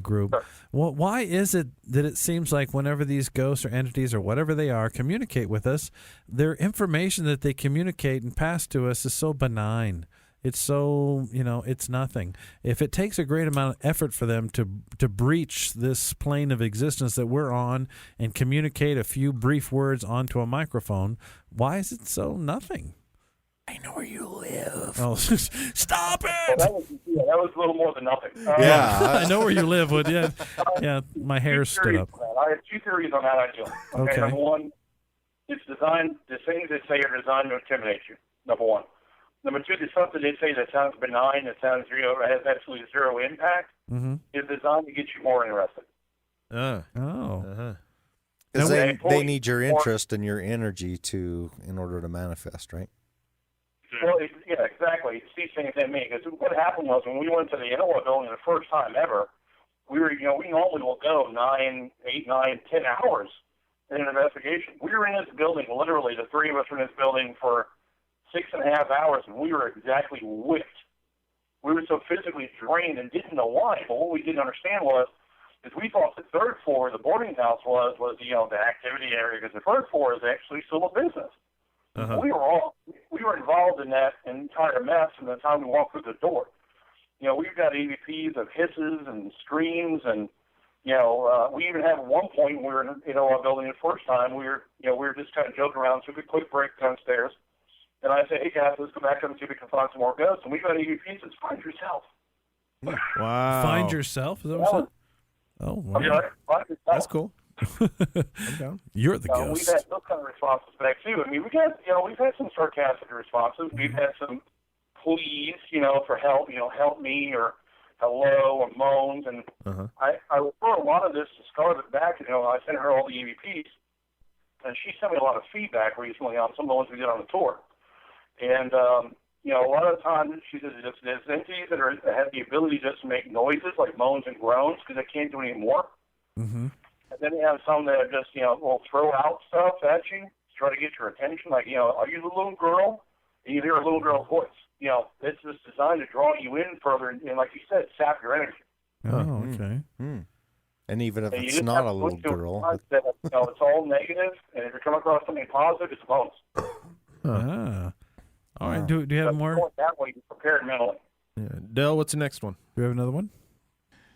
group. Sure. Well, why is it that it seems like whenever these ghosts or entities or whatever they are communicate with us, their information that they communicate and pass to us is so benign? It's so, it's nothing. If it takes a great amount of effort for them to breach this plane of existence that we're on and communicate a few brief words onto a microphone, why is it so nothing? I know where you live. Oh, stop it! Well, that was a little more than nothing. I know where you live. Would yeah, my hair stood up. I have two theories on that idea. Okay. Number one, it's designed. The things they say are designed to intimidate you. Number one. Number two, there's something they say that sounds benign, that sounds real, has absolutely zero impact. Is designed to get you more interested. Because they need your interest and your energy in order to manifest, right? Well, yeah, exactly. Steve's saying that to me, because what happened was when we went to the Etowah building the first time ever, we normally will go 8, 9, 10 hours in an investigation. We were in this building, literally, the three of us were in this building for 6.5 hours, and we were exactly whipped. We were so physically drained and didn't know why, but what we didn't understand is we thought the third floor of the boarding house was the activity area, because the first floor is actually still a business. We were involved in that entire mess from the time we walked through the door. We've got EVPs of hisses and screams, and we even had at one point when we were in a building the first time. We were just kind of joking around, took a quick break downstairs, and I said, "Hey guys, let's go back up and see if we can find some more ghosts." And we got EVPs that find yourself. Wow! Find yourself? Is that what you said? Oh, wow. Find yourself. That's cool. I'm down. You're the ghost. We've had those kind of responses back too. I mean, we've had some sarcastic responses. We've had some pleas, for help, help me, or hello, or moans, and I refer a lot of this to Scarlett back. I sent her all the EVPs, and she sent me a lot of feedback recently on some of the ones we did on the tour. And a lot of the time she says there's entities that have the ability just to make noises like moans and groans because they can't do any more. And then you have some that just, will throw out stuff at you to try to get your attention. Like, are you the little girl? And you hear a little girl's voice. It's just designed to draw you in further and like you said, sap your energy. Oh, okay. And even if it's not a little girl. That, it's all negative, and if you come across something positive, it's a bonus. All right. Do you have more? That way you're prepared mentally. Yeah. Del, what's the next one? Do we have another one?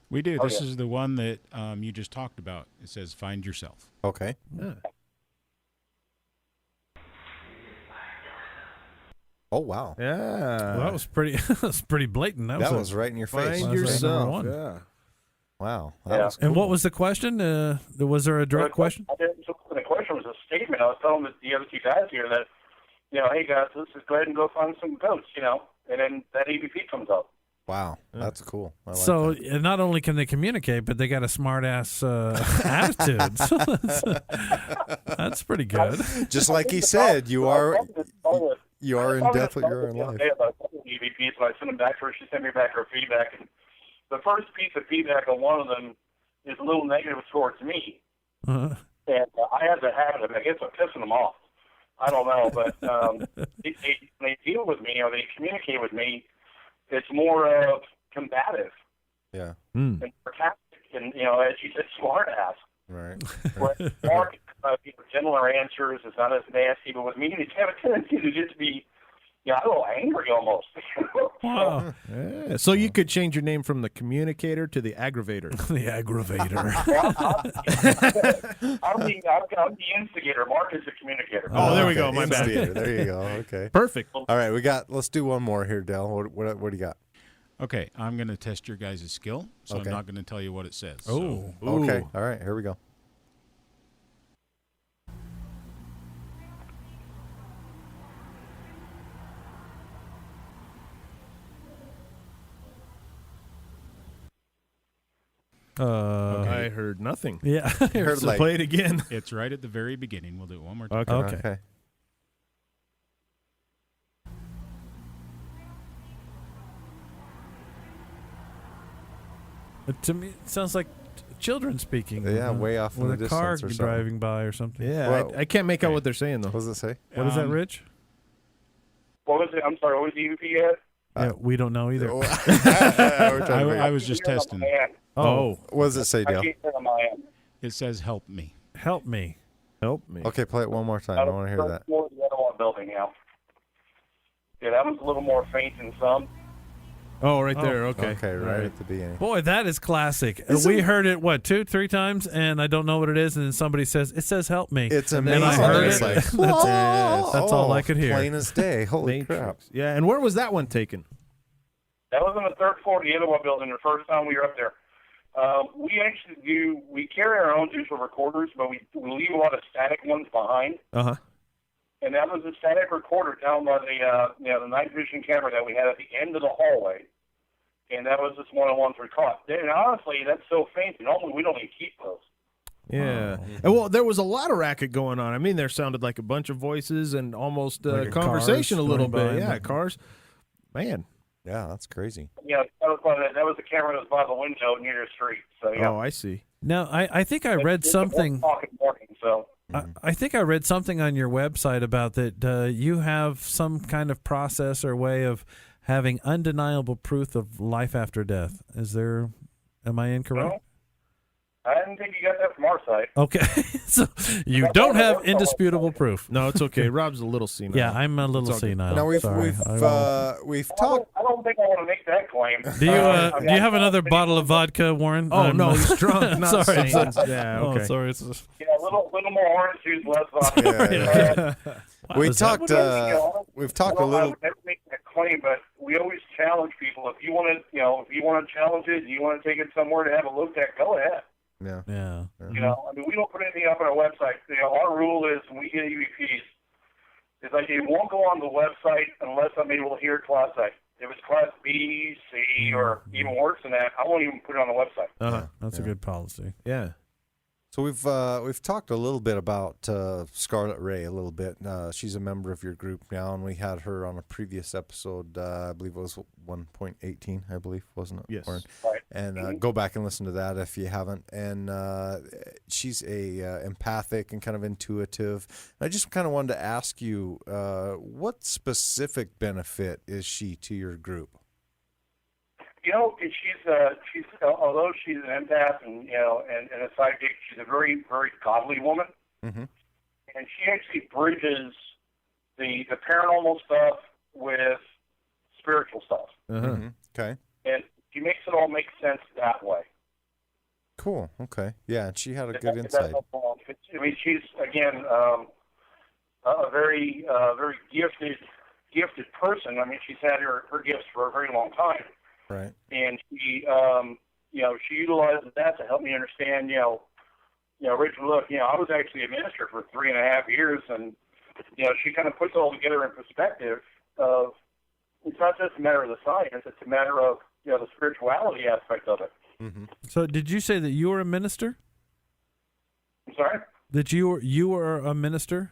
We do. This is the one that you just talked about. It says, "Find yourself." Okay. Yeah. Oh wow. Yeah. Well, that was pretty blatant. That was right in your face. Find yourself. Yeah. Wow. That was cool. And what was the question? Was there a direct question? The question was a statement. I was telling the other two guys here that, hey guys, let's just go ahead and go find some ghosts, and then that EVP comes up. Wow, that's cool. I like so that. Not only can they communicate, but they got a smart-ass attitude. So that's pretty good. Just like he said, you are indefinitely your own life. About EVPs, so I sent them back to her. She sent me back her feedback. And the first piece of feedback on one of them is a little negative towards me. And I have the habit of, I guess, I'm pissing them off. I don't know, but they deal with me or they communicate with me. It's more combative. Yeah. And sarcastic, and as you said, smart ass. Right. More gentler answers. It's not as nasty, but with me, they have a tendency to just be, a little angry almost. Wow. Yeah. So you could change your name from the communicator to the aggravator. The aggravator. I'm the instigator. Mark is the communicator. Oh, there we go. My bad. There you go. Okay. Perfect. All right, let's do one more here, Del. What do you got? Okay, I'm going to test your guys' skill, so Okay. I'm not going to tell you what it says. Oh. So. Okay. All right. Here we go. I heard nothing. Yeah. Heard So play it again. It's right at the very beginning. We'll do it one more time. Okay. To me, it sounds like children speaking. Yeah, way off in with the a car distance or something. driving by or something. Yeah, Well, I can't make out what they're saying, though. What does it say? What is that, Rich? What was it? I'm sorry. What was the EVP at? Yeah, we don't know either. I was just testing. Oh. What does it say, I Dale? can't hear on my end. It says help me. Help me. Help me. Okay, play it one more time. I want to hear that. The other one building now. Yeah, that was a little more faint than some. Oh, right there. Okay. Okay, right at the beginning. Boy, that is classic. Isn't We it- heard it, 2-3 times, and I don't know what it is, and then somebody says, it says help me. It's And amazing. then I heard It's it. like, That's all I could hear. Plain as day. Holy Matrix. crap. Yeah, and where was that one taken? That was on the third floor of the Etowah building the first time we were up there. We carry our own digital recorders, but we leave a lot of static ones behind. Uh-huh. And that was a static recorder down by the night vision camera that we had at the end of the hallway. And that was just one of the ones we caught. And honestly, that's so faint. Normally, we don't even keep those. Yeah. And, well, there was a lot of racket going on. I mean, there sounded like a bunch of voices and almost Like conversation a cars little going bit. by. Yeah, cars. Man. Yeah, that's crazy. Yeah, that was the camera that was by the window near the street. So yeah. Oh, I see. Now, I think I read It's something. 1:00 in the morning, so. I think I read something on your website about that you have some kind of process or way of having undeniable proof of life after death. Am I incorrect? No, I didn't think you got that from our side. Okay. So you don't have indisputable proof. No, it's okay. Rob's a little senile. Yeah, I'm a little It's all good. senile. Now we've Sorry. talked. I don't think I want to make that claim. Do you have another bottle of vodka, Warren? Oh, no, he's drunk. Not sorry. saying- yeah, okay. Oh, sorry. It's Yeah, a little more orange juice, less vodka. We is that talked. what We've talked a I little. would never make that claim, but we always challenge people. If you want to challenge it, and you want to take it somewhere to have a look at, go ahead. Yeah. Yeah. You know, I mean, we don't put anything up on our website. You know, our rule is when we get EVPs, is like it won't go on the website unless I'm able to hear Class A. If it's Class B, C, or even worse than that, I won't even put it on the website. Uh-huh. That's a good policy. Yeah. So we've talked a little bit about Scarlet Ray a little bit. She's a member of your group now, and we had her on a previous episode. I believe it was 1.18. I believe, wasn't it? Yes. Warren? Right. And go back and listen to that if you haven't. And she's empathic and kind of intuitive. And I just kind of wanted to ask you, what specific benefit is she to your group? You know, she's although she's an empath and and a psychic, she's a very, very godly woman. Mm-hmm. And she actually bridges the paranormal stuff with spiritual stuff. Uh-huh. Mm-hmm. Okay. And she makes it all make sense that way. Cool. Okay. Yeah, and she had a If good that's insight. helpful. I mean, she's again a very gifted person. I mean, she's had her gifts for a very long time. Right. And she utilizes that to help me understand, Richard, look, I was actually a minister for 3.5 years, and, she kind of puts it all together in perspective of, it's not just a matter of the science, it's a matter of, the spirituality aspect of it. Mm-hmm. So did you say that you were a minister? I'm sorry? That you were a minister?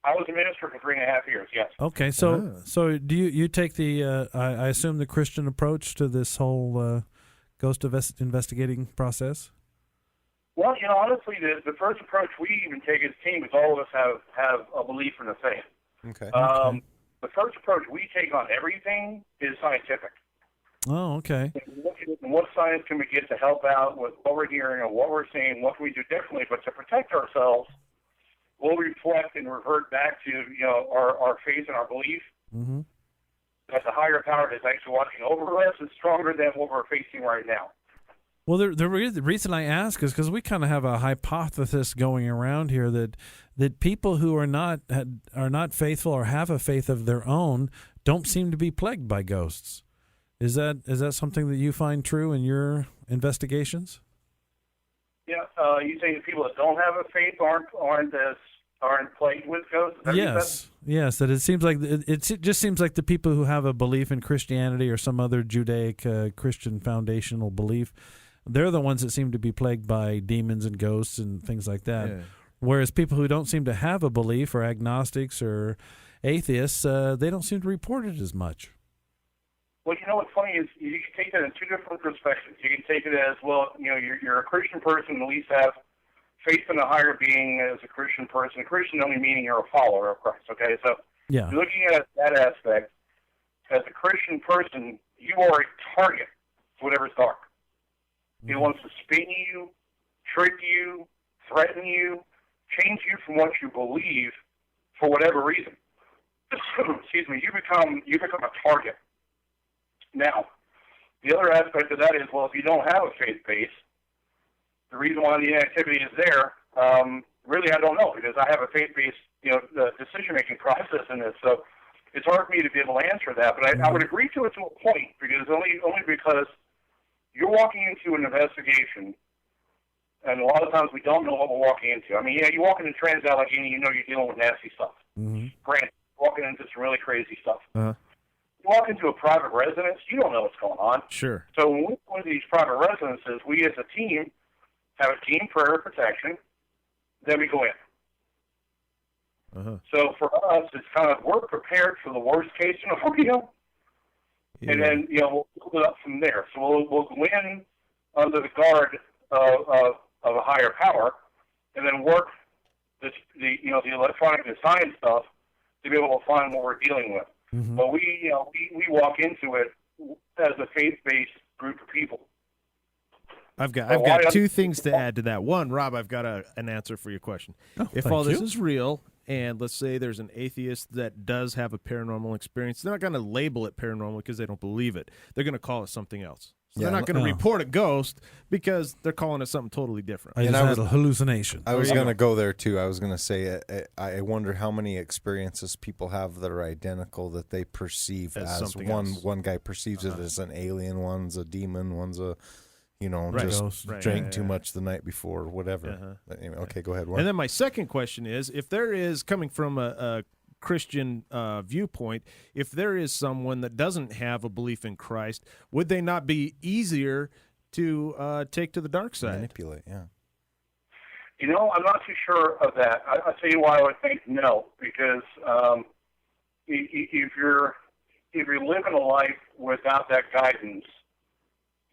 I was a minister for 3.5 years, yes. Okay, so do you take the I assume the Christian approach to this whole ghost investigating process? Well, honestly, the first approach we even take as a team is all of us have a belief in the faith. Okay. The first approach we take on everything is scientific. Oh, okay. And what science can we get to help out with what we're hearing and what we're seeing, what can we do differently? But to protect ourselves, we'll reflect and revert back to our faith and our belief Mm-hmm. that the higher power that's actually watching over us is stronger than what we're facing right now. Well, the reason I ask is because we kind of have a hypothesis going around here that people who are not faithful or have a faith of their own don't seem to be plagued by ghosts. Is that something that you find true in your investigations? Yeah, you say the people that don't have a faith aren't plagued with ghosts? Is that what you said? Yes. That it seems like it just seems like the people who have a belief in Christianity or some other Judaic Christian foundational belief, they're the ones that seem to be plagued by demons and ghosts and things like that. Yeah. Whereas people who don't seem to have a belief, or agnostics or atheists, they don't seem to report it as much. Well, you know what's funny is you can take that in two different perspectives. You can take it as, well, you know, you're a Christian person, at least have faith in a higher being as a Christian person. A Christian only meaning you're a follower of Christ, okay? So yeah. You're looking at that aspect. As a Christian person, you are a target to whatever's dark. It wants to spin you, trick you, threaten you, change you from what you believe for whatever reason. Excuse me, you become a target. Now, the other aspect of that is, well, if you don't have a faith base, the reason why the activity is there, really I don't know, because I have a faith-based, decision-making process in this. So it's hard for me to be able to answer that. But I would agree to it to a point, because only because you're walking into an investigation, and a lot of times we don't know what we're walking into. I mean, yeah, you walk into Trans-Allegheny, you know you're dealing with nasty stuff. Granted, walking into some really crazy stuff. Uh-huh. You walk into a private residence, you don't know what's going on. Sure. So when we go into these private residences, we as a team have a team prayer of protection, then we go in. Uh-huh. So for us, it's kind of, we're prepared for the worst case scenario, and then, we'll build it up from there. So we'll go in under the guard of a higher power, and then work the electronic design stuff to be able to find what we're dealing with. Mm-hmm. But we walk into it as a faith-based group of people. I've got two things to add to that. One, Rob, I've got an answer for your question. If all this is real, and let's say there's an atheist that does have a paranormal experience, they're not going to label it paranormal because they don't believe it. They're going to call it something else. So they're not going to report a ghost because they're calling it something totally different. I just had a hallucination. I was going to go there too. I was going to say, I wonder how many experiences people have that are identical that they perceive as one guy perceives it as an alien, one's a demon, one's a just drank too much the night before, whatever. But anyway, okay, go ahead. And then my second question is, if there is, coming from a Christian viewpoint, if there is someone that doesn't have a belief in Christ, would they not be easier to take to the dark side? Manipulate, yeah. I'm not too sure of that. I'll tell you why I would think no, because if you're living a life without that guidance,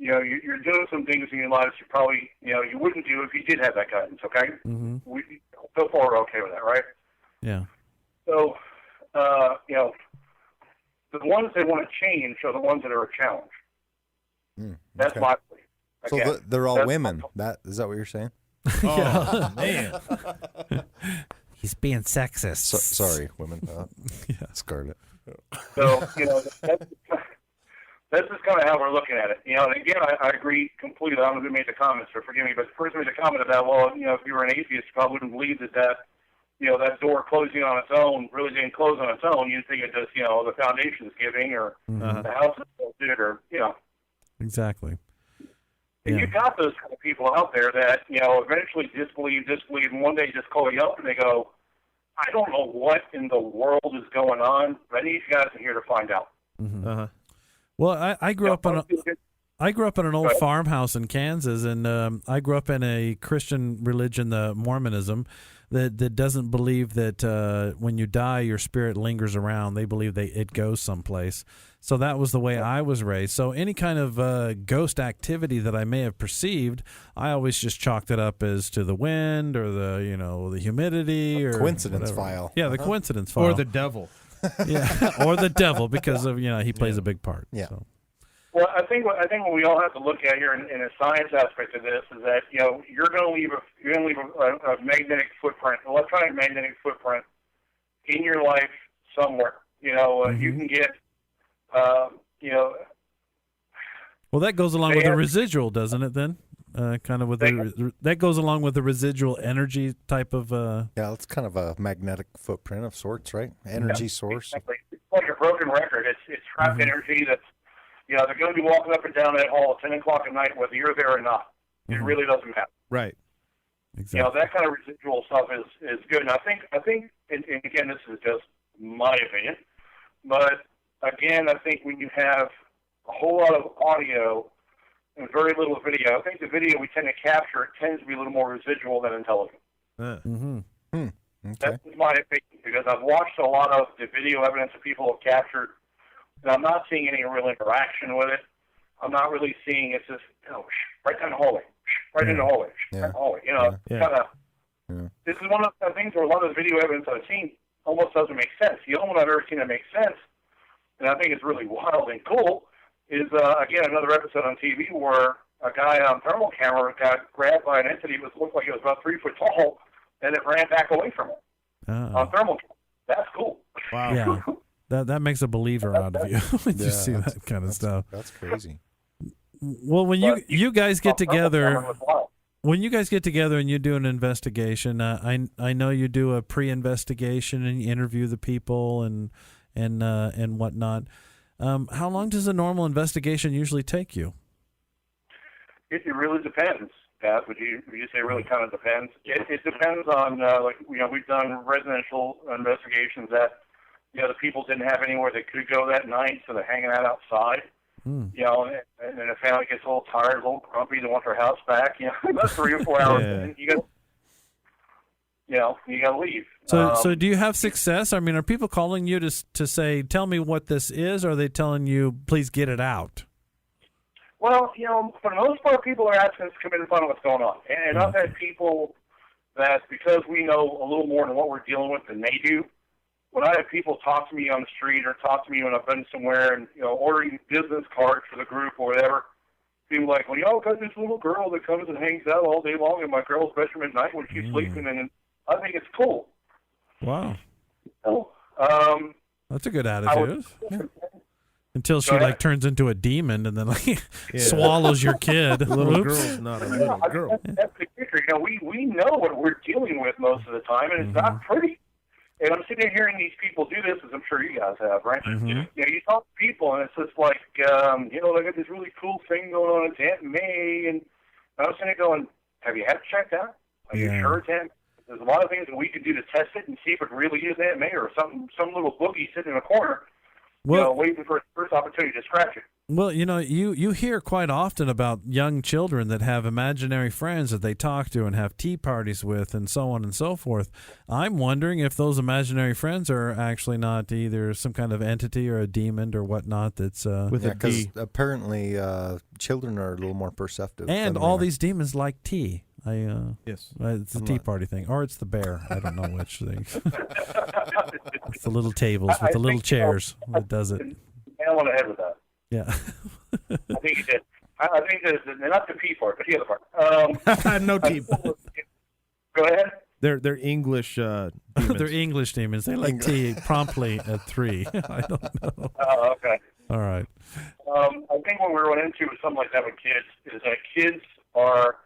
you're doing some things in your lives you probably, you wouldn't do if you did have that guidance, okay? Mm-hmm. So far, we're okay with that, right? Yeah. So, the ones they want to change are the ones that are a challenge. That's my belief. Again, so they're all women. Is that what you're saying? Oh, man. He's being sexist. Sorry, women. Scarlet. So, that's just kind of how we're looking at it. And again, I agree completely. I'm going to make the comments, so forgive me. But the person made a comment about, well, if you were an atheist, you probably wouldn't believe that that door closing on its own really didn't close on its own. You'd think it just, the foundation's giving, or the house is built it, or, Exactly. And you've got those kind of people out there that, eventually disbelieve, and one day just call you up and they go, I don't know what in the world is going on, but these guys are here to find out. Mm-hmm. Well, I grew up in an old farmhouse in Kansas, and I grew up in a Christian religion, the Mormonism, that doesn't believe that when you die, your spirit lingers around. They believe it goes someplace. So that was the way I was raised. So any kind of ghost activity that I may have perceived, I always just chalked it up as to the wind or the humidity or coincidence whatever. file. Yeah, the coincidence file. Or the devil. Yeah, or the devil, because of he plays a big part. Yeah. So. Well, I think what we all have to look at here in a science aspect of this is that you're going to leave a magnetic footprint, electronic magnetic footprint in your life somewhere. You can get Well, that goes along with the residual, doesn't it? Then. Kind of with that goes along with the residual energy type of. Yeah, it's kind of a magnetic footprint of sorts, right? Energy source. Exactly. It's like a broken record. It's trapped energy that's they're going to be walking up and down that hall at 10 o'clock at night, whether you're there or not. It really doesn't matter. Right. Exactly. That kind of residual stuff is good. And I think, and again, this is just my opinion, but again, I think when you have a whole lot of audio and very little video, I think the video we tend to capture, it tends to be a little more residual than intelligent. Okay. That's my opinion, because I've watched a lot of the video evidence that people have captured, and I'm not seeing any real interaction with it. I'm not really seeing it's just, right down the hallway, right in the hallway, right in the hallway. Kind of. This is one of the things where a lot of the video evidence I've seen almost doesn't make sense. The only one I've ever seen that makes sense, and I think it's really wild and cool, is, again, another episode on TV where a guy on thermal camera got grabbed by an entity that looked like it was about 3 foot tall, and it ran back away from him on thermal camera. That's cool. Wow. Yeah. That makes a believer out of you when you see that kind of stuff. That's crazy. Well, when you guys get together, and you do an investigation, I know you do a pre-investigation and you interview the people and whatnot. How long does a normal investigation usually take you? It really depends, Pat. Would you say it really kind of depends? It depends on, we've done residential investigations that, the people didn't have anywhere they could go that night, so they're hanging out outside. And the family gets a little tired, a little grumpy, they want their house back. About 3 or 4 hours, and you got to leave. So do you have success? I mean, are people calling you to say, tell me what this is, or are they telling you, please get it out? Well, for the most part, people are asking us to come in and find out what's going on. And I've had people that, because we know a little more than what we're dealing with than they do, when I have people talk to me on the street or talk to me when I've been somewhere and, ordering business cards for the group or whatever, people like, well, got this little girl that comes and hangs out all day long in my girl's bedroom at night when she's sleeping, and I think it's cool. Wow. That's a good I attitude. Until she turns into a demon and then swallows your kid. The little girl's not a little girl. That's the kicker. We know what we're dealing with most of the time, and it's not pretty. And I'm sitting there hearing these people do this, as I'm sure you guys have, right? You talk to people, and it's just like, they got this really cool thing going on. It's Aunt May, and I'm sitting there going, have you had it checked out? Are you sure it's Aunt May? There's a lot of things that we can do to test it and see if it really is Aunt May or some little boogie sitting in a corner, waiting for its first opportunity to scratch it. Well, you hear quite often about young children that have imaginary friends that they talk to and have tea parties with and so on and so forth. I'm wondering if those imaginary friends are actually not either some kind of entity or a demon or whatnot that's with a D. Because apparently children are a little more perceptive. And all these demons like tea. Yes. It's the tea party thing. Or it's the bear. I don't know which thing. It's the little tables with the little chairs that does it. I went ahead with that. Yeah. I think you did. I think there's not the P part, but the other part. No T. Go ahead. They're English demons. They're English demons. They like tea promptly at 3. I don't know. Oh, okay. All right. I think what we run into with something like that with kids is that kids are,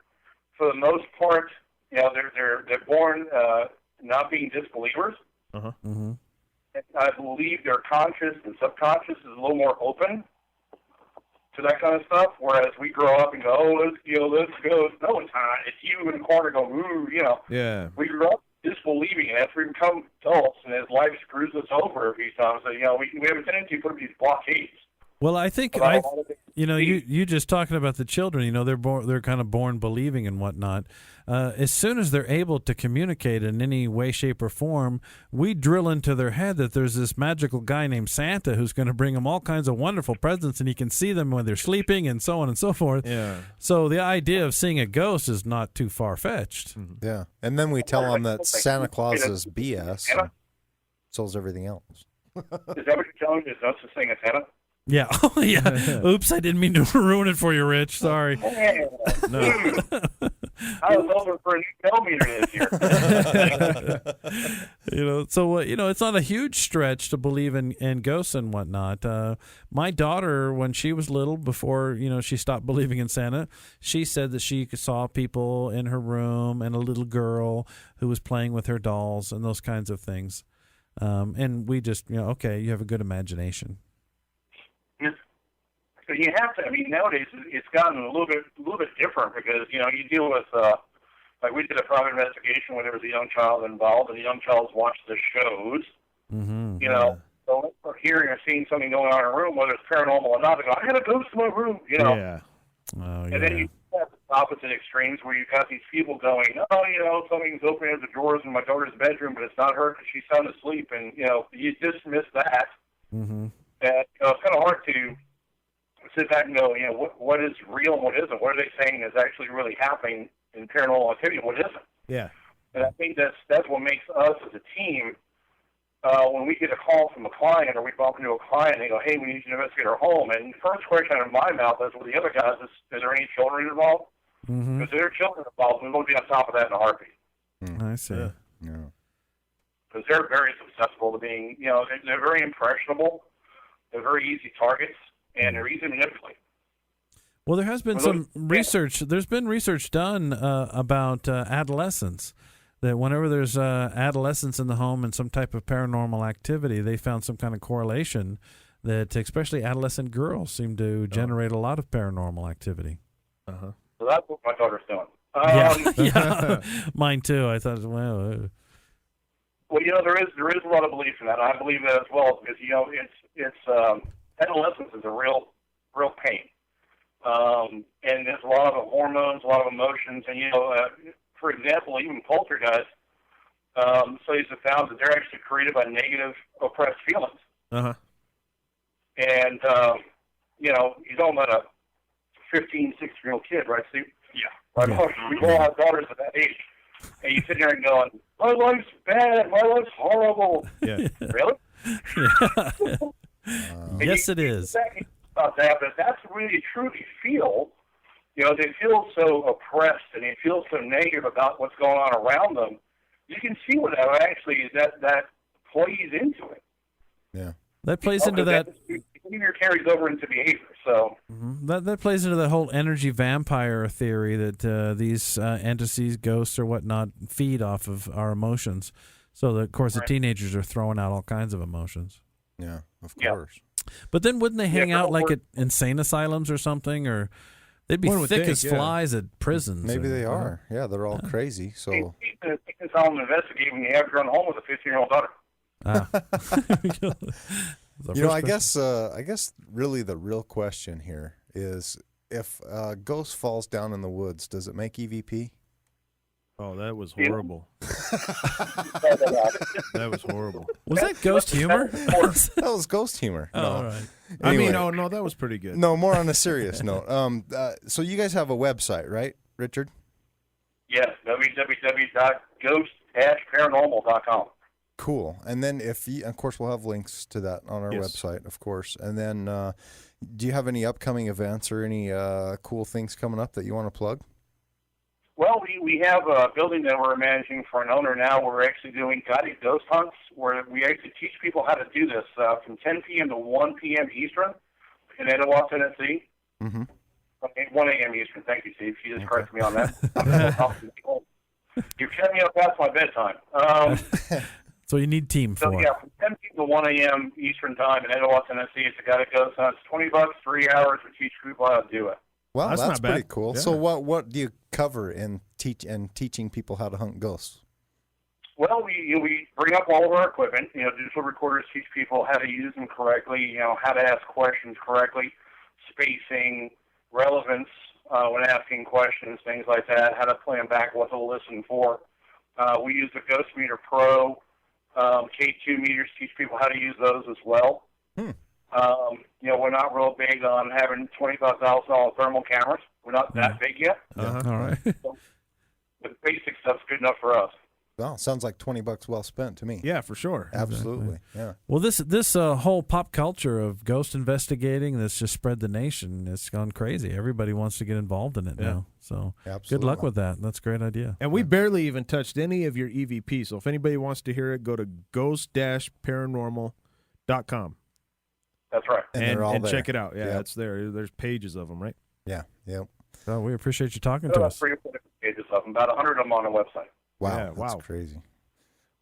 for the most part, they're born not being disbelievers. Mm-hmm. And I believe their conscious and subconscious is a little more open to that kind of stuff, whereas we grow up and go, let's go. No, it's not. It's you in the corner going, ooh, Yeah. We grew up disbelieving, and as we become adults, and as life screws us over a few times, so, we have a tendency to put up these blockades. Well, I think you just talking about the children. They're kind of born believing and whatnot. As soon as they're able to communicate in any way, shape, or form, we drill into their head that there's this magical guy named Santa who's going to bring them all kinds of wonderful presents, and he can see them when they're sleeping, and so on and so forth. Yeah. So the idea of seeing a ghost is not too far fetched. Mm-hmm. Yeah, and then we tell them that Santa Claus is BS. And so's everything else. Is that what you're telling me? Is no such thing as Santa? Yeah. Oh, yeah. Oops, I didn't mean to ruin it for you, Rich. Sorry. No. I was over for a new millimeter this year. So it's not a huge stretch to believe in ghosts and whatnot. My daughter, when she was little, before she stopped believing in Santa, she said that she saw people in her room and a little girl who was playing with her dolls and those kinds of things. And we just, okay, you have a good imagination. So you have to. I mean, nowadays it's gotten a little bit different because you deal with like we did a private investigation where there was a young child involved, and the young child's watched the shows. Mm-hmm. So or hearing or seeing something going on in a room, whether it's paranormal or not, they go, "I had a ghost in my room," Yeah. Oh, And then you have the opposite extremes where you've got these people going, "Oh, something's opening the drawers in my daughter's bedroom, but it's not her because she's sound asleep," and you dismiss that. Mm-hmm. And it's kind of hard to sit back and go, what is real and what isn't? What are they saying is actually really happening in paranormal activity and what isn't? Yeah. And I think that's what makes us as a team, when we get a call from a client or we bump into a client and they go, "Hey, we need you to investigate our home." And the first question out of my mouth is, well, the other guys, is there any children involved? Mm-hmm. Because if there are children involved, we will be on top of that in a heartbeat. I see. Yeah. Because they're very susceptible to being, they're very impressionable. They're very easy targets, and they're easy to manipulate. Well, there has been some research. There's been research done about adolescents, that whenever there's adolescents in the home and some type of paranormal activity, they found some kind of correlation that especially adolescent girls seem to generate a lot of paranormal activity. Uh-huh. So that's what my daughter's doing. Yeah, mine too. I thought, well, there is a lot of belief in that. I believe that as well because it's adolescence is a real pain, and there's a lot of hormones, a lot of emotions, and for example, even poltergeists, studies have found that they're actually created by negative, oppressed feelings. Uh-huh. And you don't let a 15, 16-year-old kid, right, Steve? Yeah. We all have daughters at that age. And you sit there and going, "My life's bad. My life's horrible." Yeah. Really? Yes, it is. About that, but that's really truly feel. They feel so oppressed and they feel so negative about what's going on around them. You can see what that actually that plays into it. Yeah. That plays into that. Behavior carries over into behavior. So that plays into the whole energy vampire theory that these entities, ghosts, or whatnot, feed off of our emotions. So, of course, the teenagers are throwing out all kinds of emotions. Yeah, of course. But then wouldn't they hang out like at insane asylums or something? Or they'd be thick as flies at prisons. Maybe they are. Yeah, they're all crazy. So it's all investigate when you have your own home with a 15-year-old daughter. I guess really the real question here is if a ghost falls down in the woods, does it make EVP? Oh, that was horrible. That was horrible. Was that ghost humor? That was ghost humor. Oh, no. all right. Anyway, no, that was pretty good. No, more on a serious note. So you guys have a website, right, Richard? Yes, www.ghost-paranormal.com. Cool. And then of course, we'll have links to that on our website, of course. And then do you have any upcoming events or any cool things coming up that you want to plug? Well, we have a building that we're managing for an owner now. We're actually doing guided ghost hunts where we actually teach people how to do this from 10 p.m. to 1 p.m. Eastern in Etowah, Tennessee. Mm-hmm. 1 a.m. Eastern. Thank you, Steve. You just corrected me on that. You kept me up past my bedtime. So you need team for. So, yeah, from 10 p.m. to 1 a.m. Eastern Time in Etowah, Tennessee, it's a guided ghost hunt. It's $20, 3 hours. We teach people how to do it. Well, that's not pretty bad. cool. Yeah. So what do you cover in teaching people how to hunt ghosts? Well, we bring up all of our equipment. Digital recorders teach people how to use them correctly, how to ask questions correctly, spacing, relevance when asking questions, things like that, how to play them back, what to listen for. We use the Ghost Meter Pro K2 meters, teach people how to use those as well. We're not real big on having $25,000 thermal cameras. We're not that big yet. All right. So the basic stuff's good enough for us. Well, sounds like $20 well spent to me. Yeah, for sure. Absolutely. Yeah. Well, this whole pop culture of ghost investigating that's just spread the nation. It's gone crazy. Everybody wants to get involved in it now. So good luck with that. That's a great idea. And we barely even touched any of your EVP. So if anybody wants to hear it, go to ghost-paranormal.com. That's right. And they're all there. Check it out. Yeah, it's there. There's pages of them, right? Yeah. Yep. So we appreciate you talking to us. 3 or 4 pages of them, about 100 of them on the website. Wow. Yeah, That's crazy.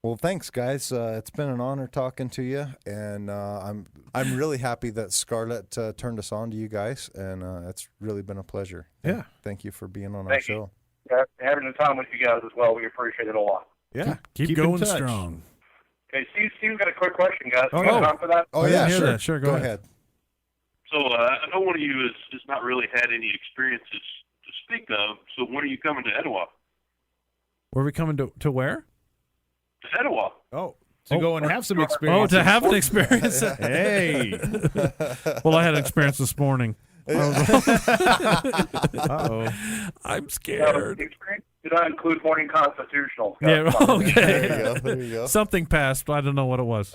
Well, thanks, guys. It's been an honor talking to you, and I'm really happy that Scarlett turned us on to you guys, and it's really been a pleasure. Yeah. Thank you for being on our Thank show. you. Having the time with you guys as well. We appreciate it a lot. Yeah. Keep going strong. Okay, Steve's got a quick question, guys. Oh, You got time for that? Oh, yeah, sure. sure. Go ahead. So I know one of you has not really had any experiences to speak of. So when are you coming to Etowah? Were we coming to where? To Etowah. Oh, to go and have some experience. Oh, to have an experience. Hey. Well, I had an experience this morning. Uh-oh. I'm scared. Did I include morning constitutional? Yeah, okay. There you go. Something passed, but I don't know what it was.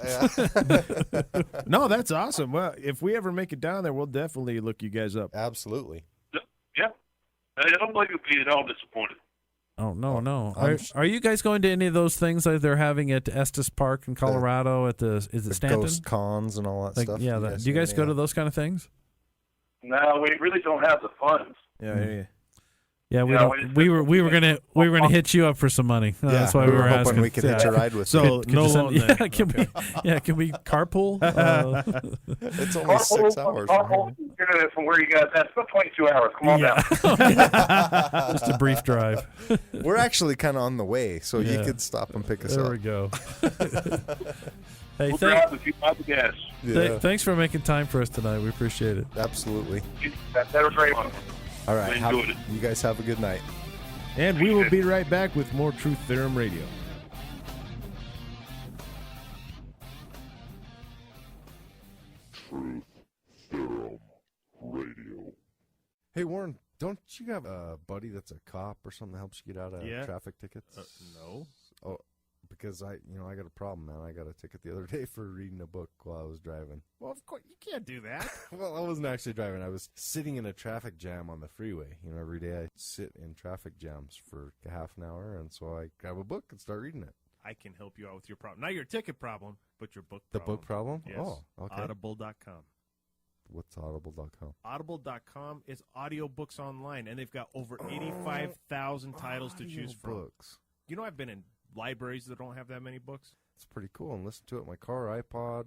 No, that's awesome. Well, if we ever make it down there, we'll definitely look you guys up. Absolutely. Yeah. I don't believe you'll be at all disappointed. Oh, no. Are you guys going to any of those things that they're having at Estes Park in Colorado is it Stanton? Ghost cons and all that stuff. Yeah, do you guys go to those kind of things? No, we really don't have the funds. Yeah. Yeah, we were gonna hit you up for some money. That's why we were asking. Hoping we could hitch a ride with. So could no you loan then. Can we carpool? It's only 6 hours. From where you guys at, it's about 22 hours. Come on down. Just a brief drive. We're actually kind of on the way, so you could stop and pick us up. There we go. Hey, We'll drive if you buy the gas. Thanks for making time for us tonight. We appreciate it. Absolutely. That was great one. All right. I enjoyed it. You guys have a good night. And we will be right back with more Truth Theorem Radio. Truth Theorem Radio. Hey, Warren, don't you have a buddy that's a cop or something that helps you get out of traffic tickets? No. Oh, because I got a problem, man. I got a ticket the other day for reading a book while I was driving. Well, of course, you can't do that. Well, I wasn't actually driving. I was sitting in a traffic jam on the freeway. Every day I sit in traffic jams for a half an hour, and so I grab a book and start reading it. I can help you out with your problem. Not your ticket problem, but your book The problem. book problem? Yes. Oh, okay. Audible.com. What's audible.com? Audible.com is audiobooks online, and they've got over 85,000 titles to choose from. Books. You know, I've been in libraries that don't have that many books. It's pretty cool. And listen to it in my car, iPod,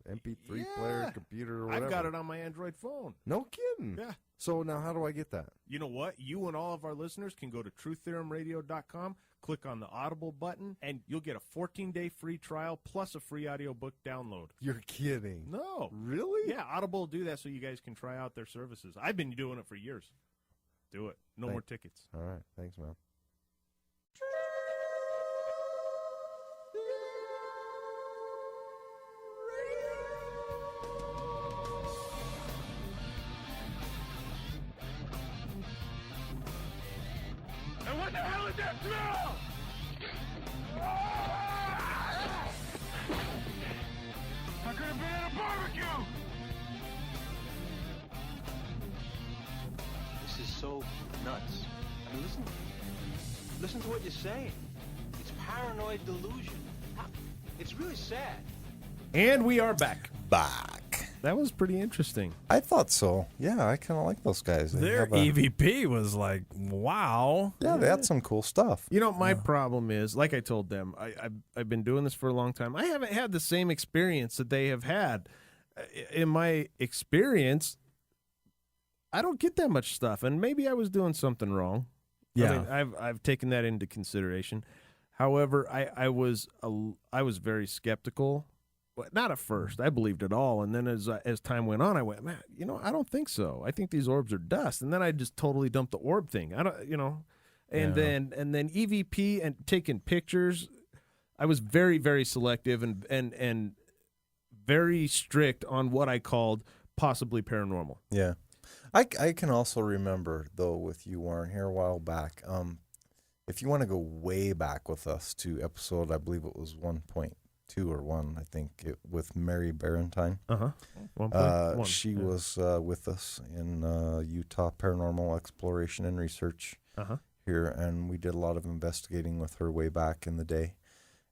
MP3 player, computer, or whatever. I've got it on my Android phone. No kidding. Yeah. So now how do I get that? You know what? You and all of our listeners can go to truththeoremradio.com, click on the Audible button, and you'll get a 14-day free trial plus a free audiobook download. You're kidding. No. Really? Yeah, Audible will do that so you guys can try out their services. I've been doing it for years. Do it. No more tickets. All right. Thanks, man. And what the hell is that smell? I could have been at a barbecue. This is so nuts. I mean, listen to what you're saying. It's paranoid delusion. It's really sad. And we are back. Back. That was pretty interesting. I thought so. Yeah, I kind of like those guys. Their EVP was like, wow. Yeah, they had some cool stuff. You know, my problem is, like I told them, I've been doing this for a long time. I haven't had the same experience that they have had. In my experience, I don't get that much stuff, and maybe I was doing something wrong. Yeah, I mean, I've taken that into consideration. However, I was very skeptical. Well, not at first. I believed it all, and then as time went on, I went, man, I don't think so. I think these orbs are dust, and then I just totally dumped the orb thing. And then EVP and taking pictures. I was very, very selective and very strict on what I called possibly paranormal. Yeah. I can also remember, though, with you, Warren, here a while back, if you want to go way back with us to episode, I believe it was 1.2 or 1, I think, with Mary Barentine. She was with us in Utah Paranormal Exploration and Research here, and we did a lot of investigating with her way back in the day.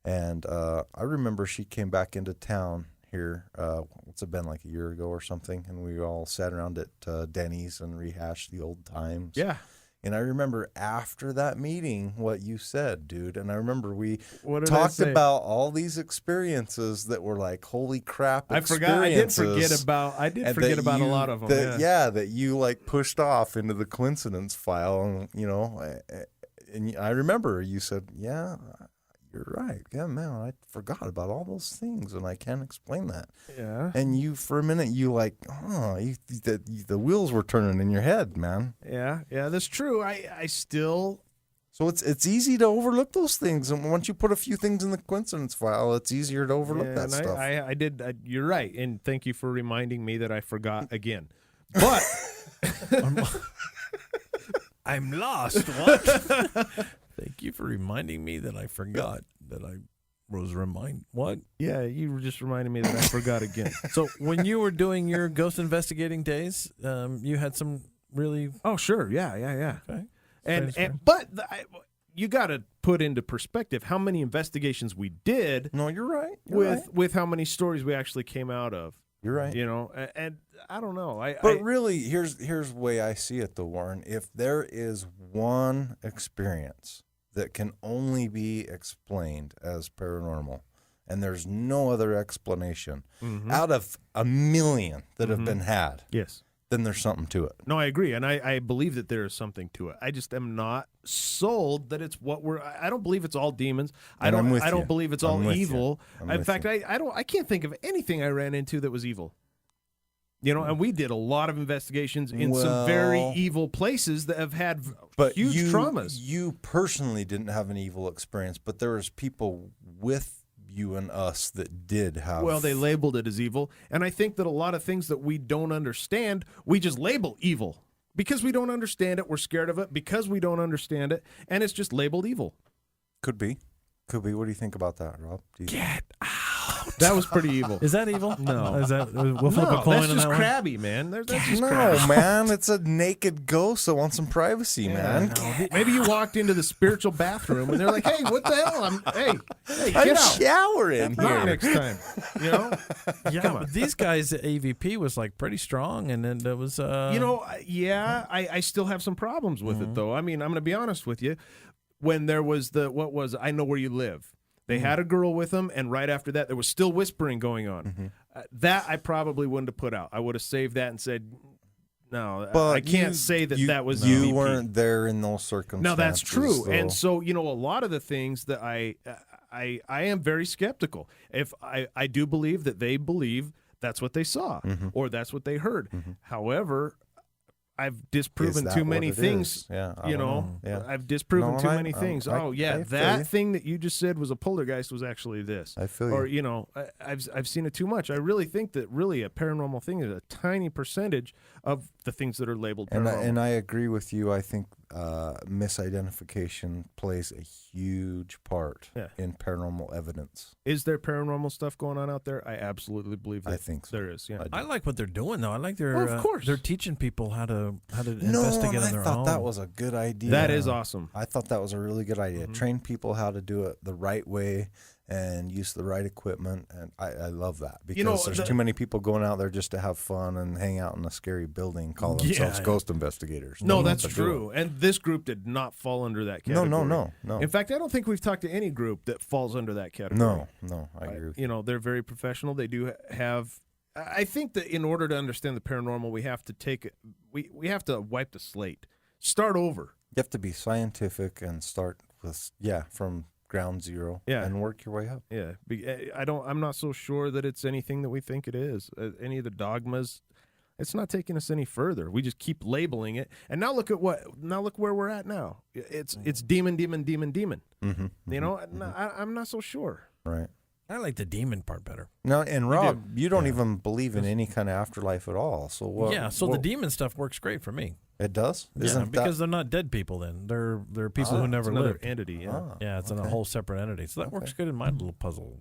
And I remember she came back into town here, what's it been, like a year ago or something, and we all sat around at Denny's and rehashed the old times. Yeah. And I remember after that meeting what you said, dude. And I remember we What did talked I say? about all these experiences that were like, holy crap, I forgot. I did forget experiences. about. I did And forget that about a you- lot of them. That, yeah. that you like pushed off into the coincidence file, and and I remember you said, "Yeah, you're right. Yeah, man, I forgot about all those things, and I can't explain that." Yeah. And you, for a minute, you like, the wheels were turning in your head, man. Yeah, that's true. I still. So it's easy to overlook those things, and once you put a few things in the coincidence file, it's easier to overlook that and stuff. I did. You're right, and thank you for reminding me that I forgot again. But I'm lost. What? Thank you for reminding me that I forgot that I was What? Yeah, you were just reminding me that I forgot again. So when you were doing your ghost investigating days, you had some really. Oh, sure. Yeah. Okay. But you got to put into perspective how many investigations we did. No, you're right. With how many stories we actually came out of. You're right. You know, and I don't know. Really, here's the way I see it, though, Warren. If there is one experience that can only be explained as paranormal, and there's no other explanation out of a million that have been had, yes, then there's something to it. No, I agree, and I believe that there is something to it. I just am not sold that it's what we're. I don't believe it's all demons. I don't believe it's all evil. In fact, I can't think of anything I ran into that was evil. You know, and we did a lot of investigations in some very evil places that have had huge traumas. You personally didn't have an evil experience, but there was people with you and us that did have. Well, they labeled it as evil, and I think that a lot of things that we don't understand, we just label evil. Because we don't understand it, we're scared of it, because we don't understand it, and it's just labeled evil. Could be. What do you think about that, Rob? Get out. That was pretty evil. Is that evil? No. Is that we'll flip a coin that's on just that crabby, man. That's just No, crabby. man, it's a naked ghost that wants some privacy, man. No. Maybe you walked into the spiritual bathroom and they're like, "Hey, what the hell? Hey, get I'm out. showering Not here next time." You know? Yeah, but these guys at AVP was like pretty strong, and then there was I still have some problems with it though. I mean, I'm going to be honest with you. When there was I Know Where You Live. They had a girl with them, and right after that, there was still whispering going on. That I probably wouldn't have put out. I would have saved that and said, no, I can't say that was You EVP. weren't there in those circumstances. No, that's true. So. And so, a lot of the things that I am very skeptical. If I do believe that they believe that's what they saw or that's what they heard. However, I've disproven too many things. Yeah, I've disproven too many things. I that thing that you just said was a poltergeist was actually this. I feel you. Or I've seen it too much. I really think that really a paranormal thing is a tiny percentage of the things that are labeled paranormal. And I agree with you. I think misidentification plays a huge part in paranormal evidence. Is there paranormal stuff going on out there? I absolutely believe that. I think so. There is. Yeah, I like what they're doing though. I like their. of course, they're teaching people how to investigate on their own. I thought that was a good idea. That is awesome. I thought that was a really good idea. Train people how to do it the right way and use the right equipment, and I love that because there's too many people going out there just to have fun and hang out in a scary building, call themselves ghost investigators. No, that's true. And this group did not fall under that category. No. In fact, I don't think we've talked to any group that falls under that category. No, I agree with you. You know, they're very professional. They do have. I think that in order to understand the paranormal, we have to we have to wipe the slate, start over. You have to be scientific and start with from ground zero and work your way up. Yeah, I'm not so sure that it's anything that we think it is. Any of the dogmas, it's not taking us any further. We just keep labeling it, and now look where we're at now. It's demon. You know, I'm not so sure. Right. I like the demon part better. No, and Rob, you don't even believe in any kind of afterlife at all. So what? Yeah, so the demon stuff works great for me. It does? Because they're not dead people then. They're people who never another lived. entity, yeah. It's a whole separate entity. So that works good in my little puzzle.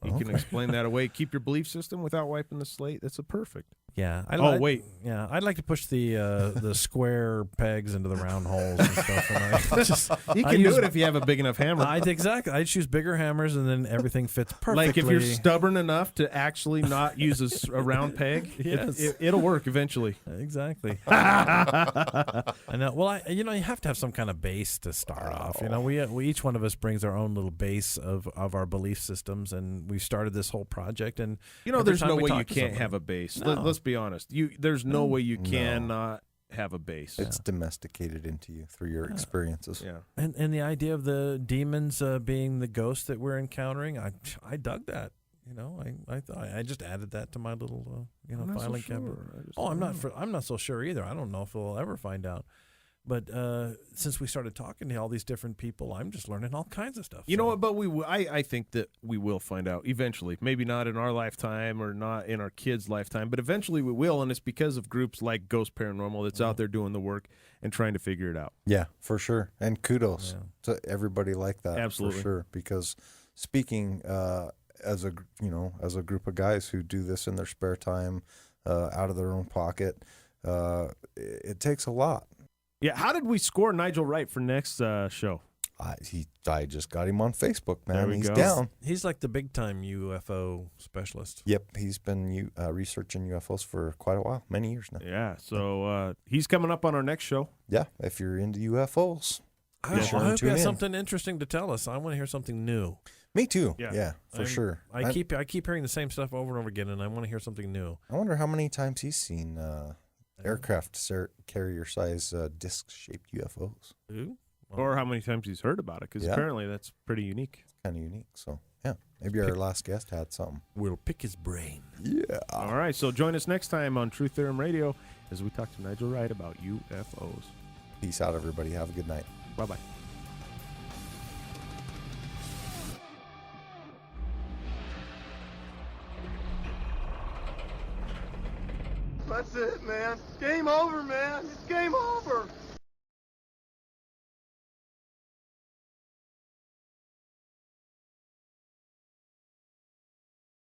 You can explain that away. Keep your belief system without wiping the slate. That's perfect. Yeah. Wait. Yeah, I'd like to push the square pegs into the round holes and stuff. And you can do it if you have a big enough hammer. Exactly. I'd choose bigger hammers, and then everything fits perfectly. Like if you're stubborn enough to actually not use a round peg, yes. it'll work eventually. Exactly. I know. Well, you have to have some kind of base to start off. We each one of us brings our own little base of our belief systems, and we started this whole project. And there's no way you can't have a base. No. Let's be honest. There's no way you cannot have a base. It's domesticated into you through your experiences. Yeah. And the idea of the demons being the ghosts that we're encountering, I dug that. I just added that to my little filing cabinet. I'm not so sure either. I don't know if we'll ever find out. But since we started talking to all these different people, I'm just learning all kinds of stuff. You know what? But I think that we will find out eventually. Maybe not in our lifetime or not in our kids' lifetime, but eventually we will. And it's because of groups like Ghost Paranormal that's out there doing the work and trying to figure it out. Yeah, for sure. And kudos to everybody like that. Absolutely. For sure. Because speaking as a group of guys who do this in their spare time, out of their own pocket, it takes a lot. Yeah, how did we score Nigel Wright for next show? I just got him on Facebook, man. There we He's go. down. He's like the big-time UFO specialist. Yep, he's been researching UFOs for quite a while, many years now. Yeah, so he's coming up on our next show. Yeah, if you're into UFOs. I hope you have something interesting to tell us. I want to hear something new. Me too. Yeah, for sure. I keep hearing the same stuff over and over again, and I want to hear something new. I wonder how many times he's seen aircraft carrier-size disc-shaped UFOs. Ooh. Or how many times he's heard about it, because apparently that's pretty unique. Kind of unique, so yeah. Maybe our last guest had something. We'll pick his brain. Yeah. All right, so join us next time on Truth Theorem Radio as we talk to Nigel Wright about UFOs. Peace out, everybody. Have a good night. Bye-bye. That's it, man. Game over, man. It's game over.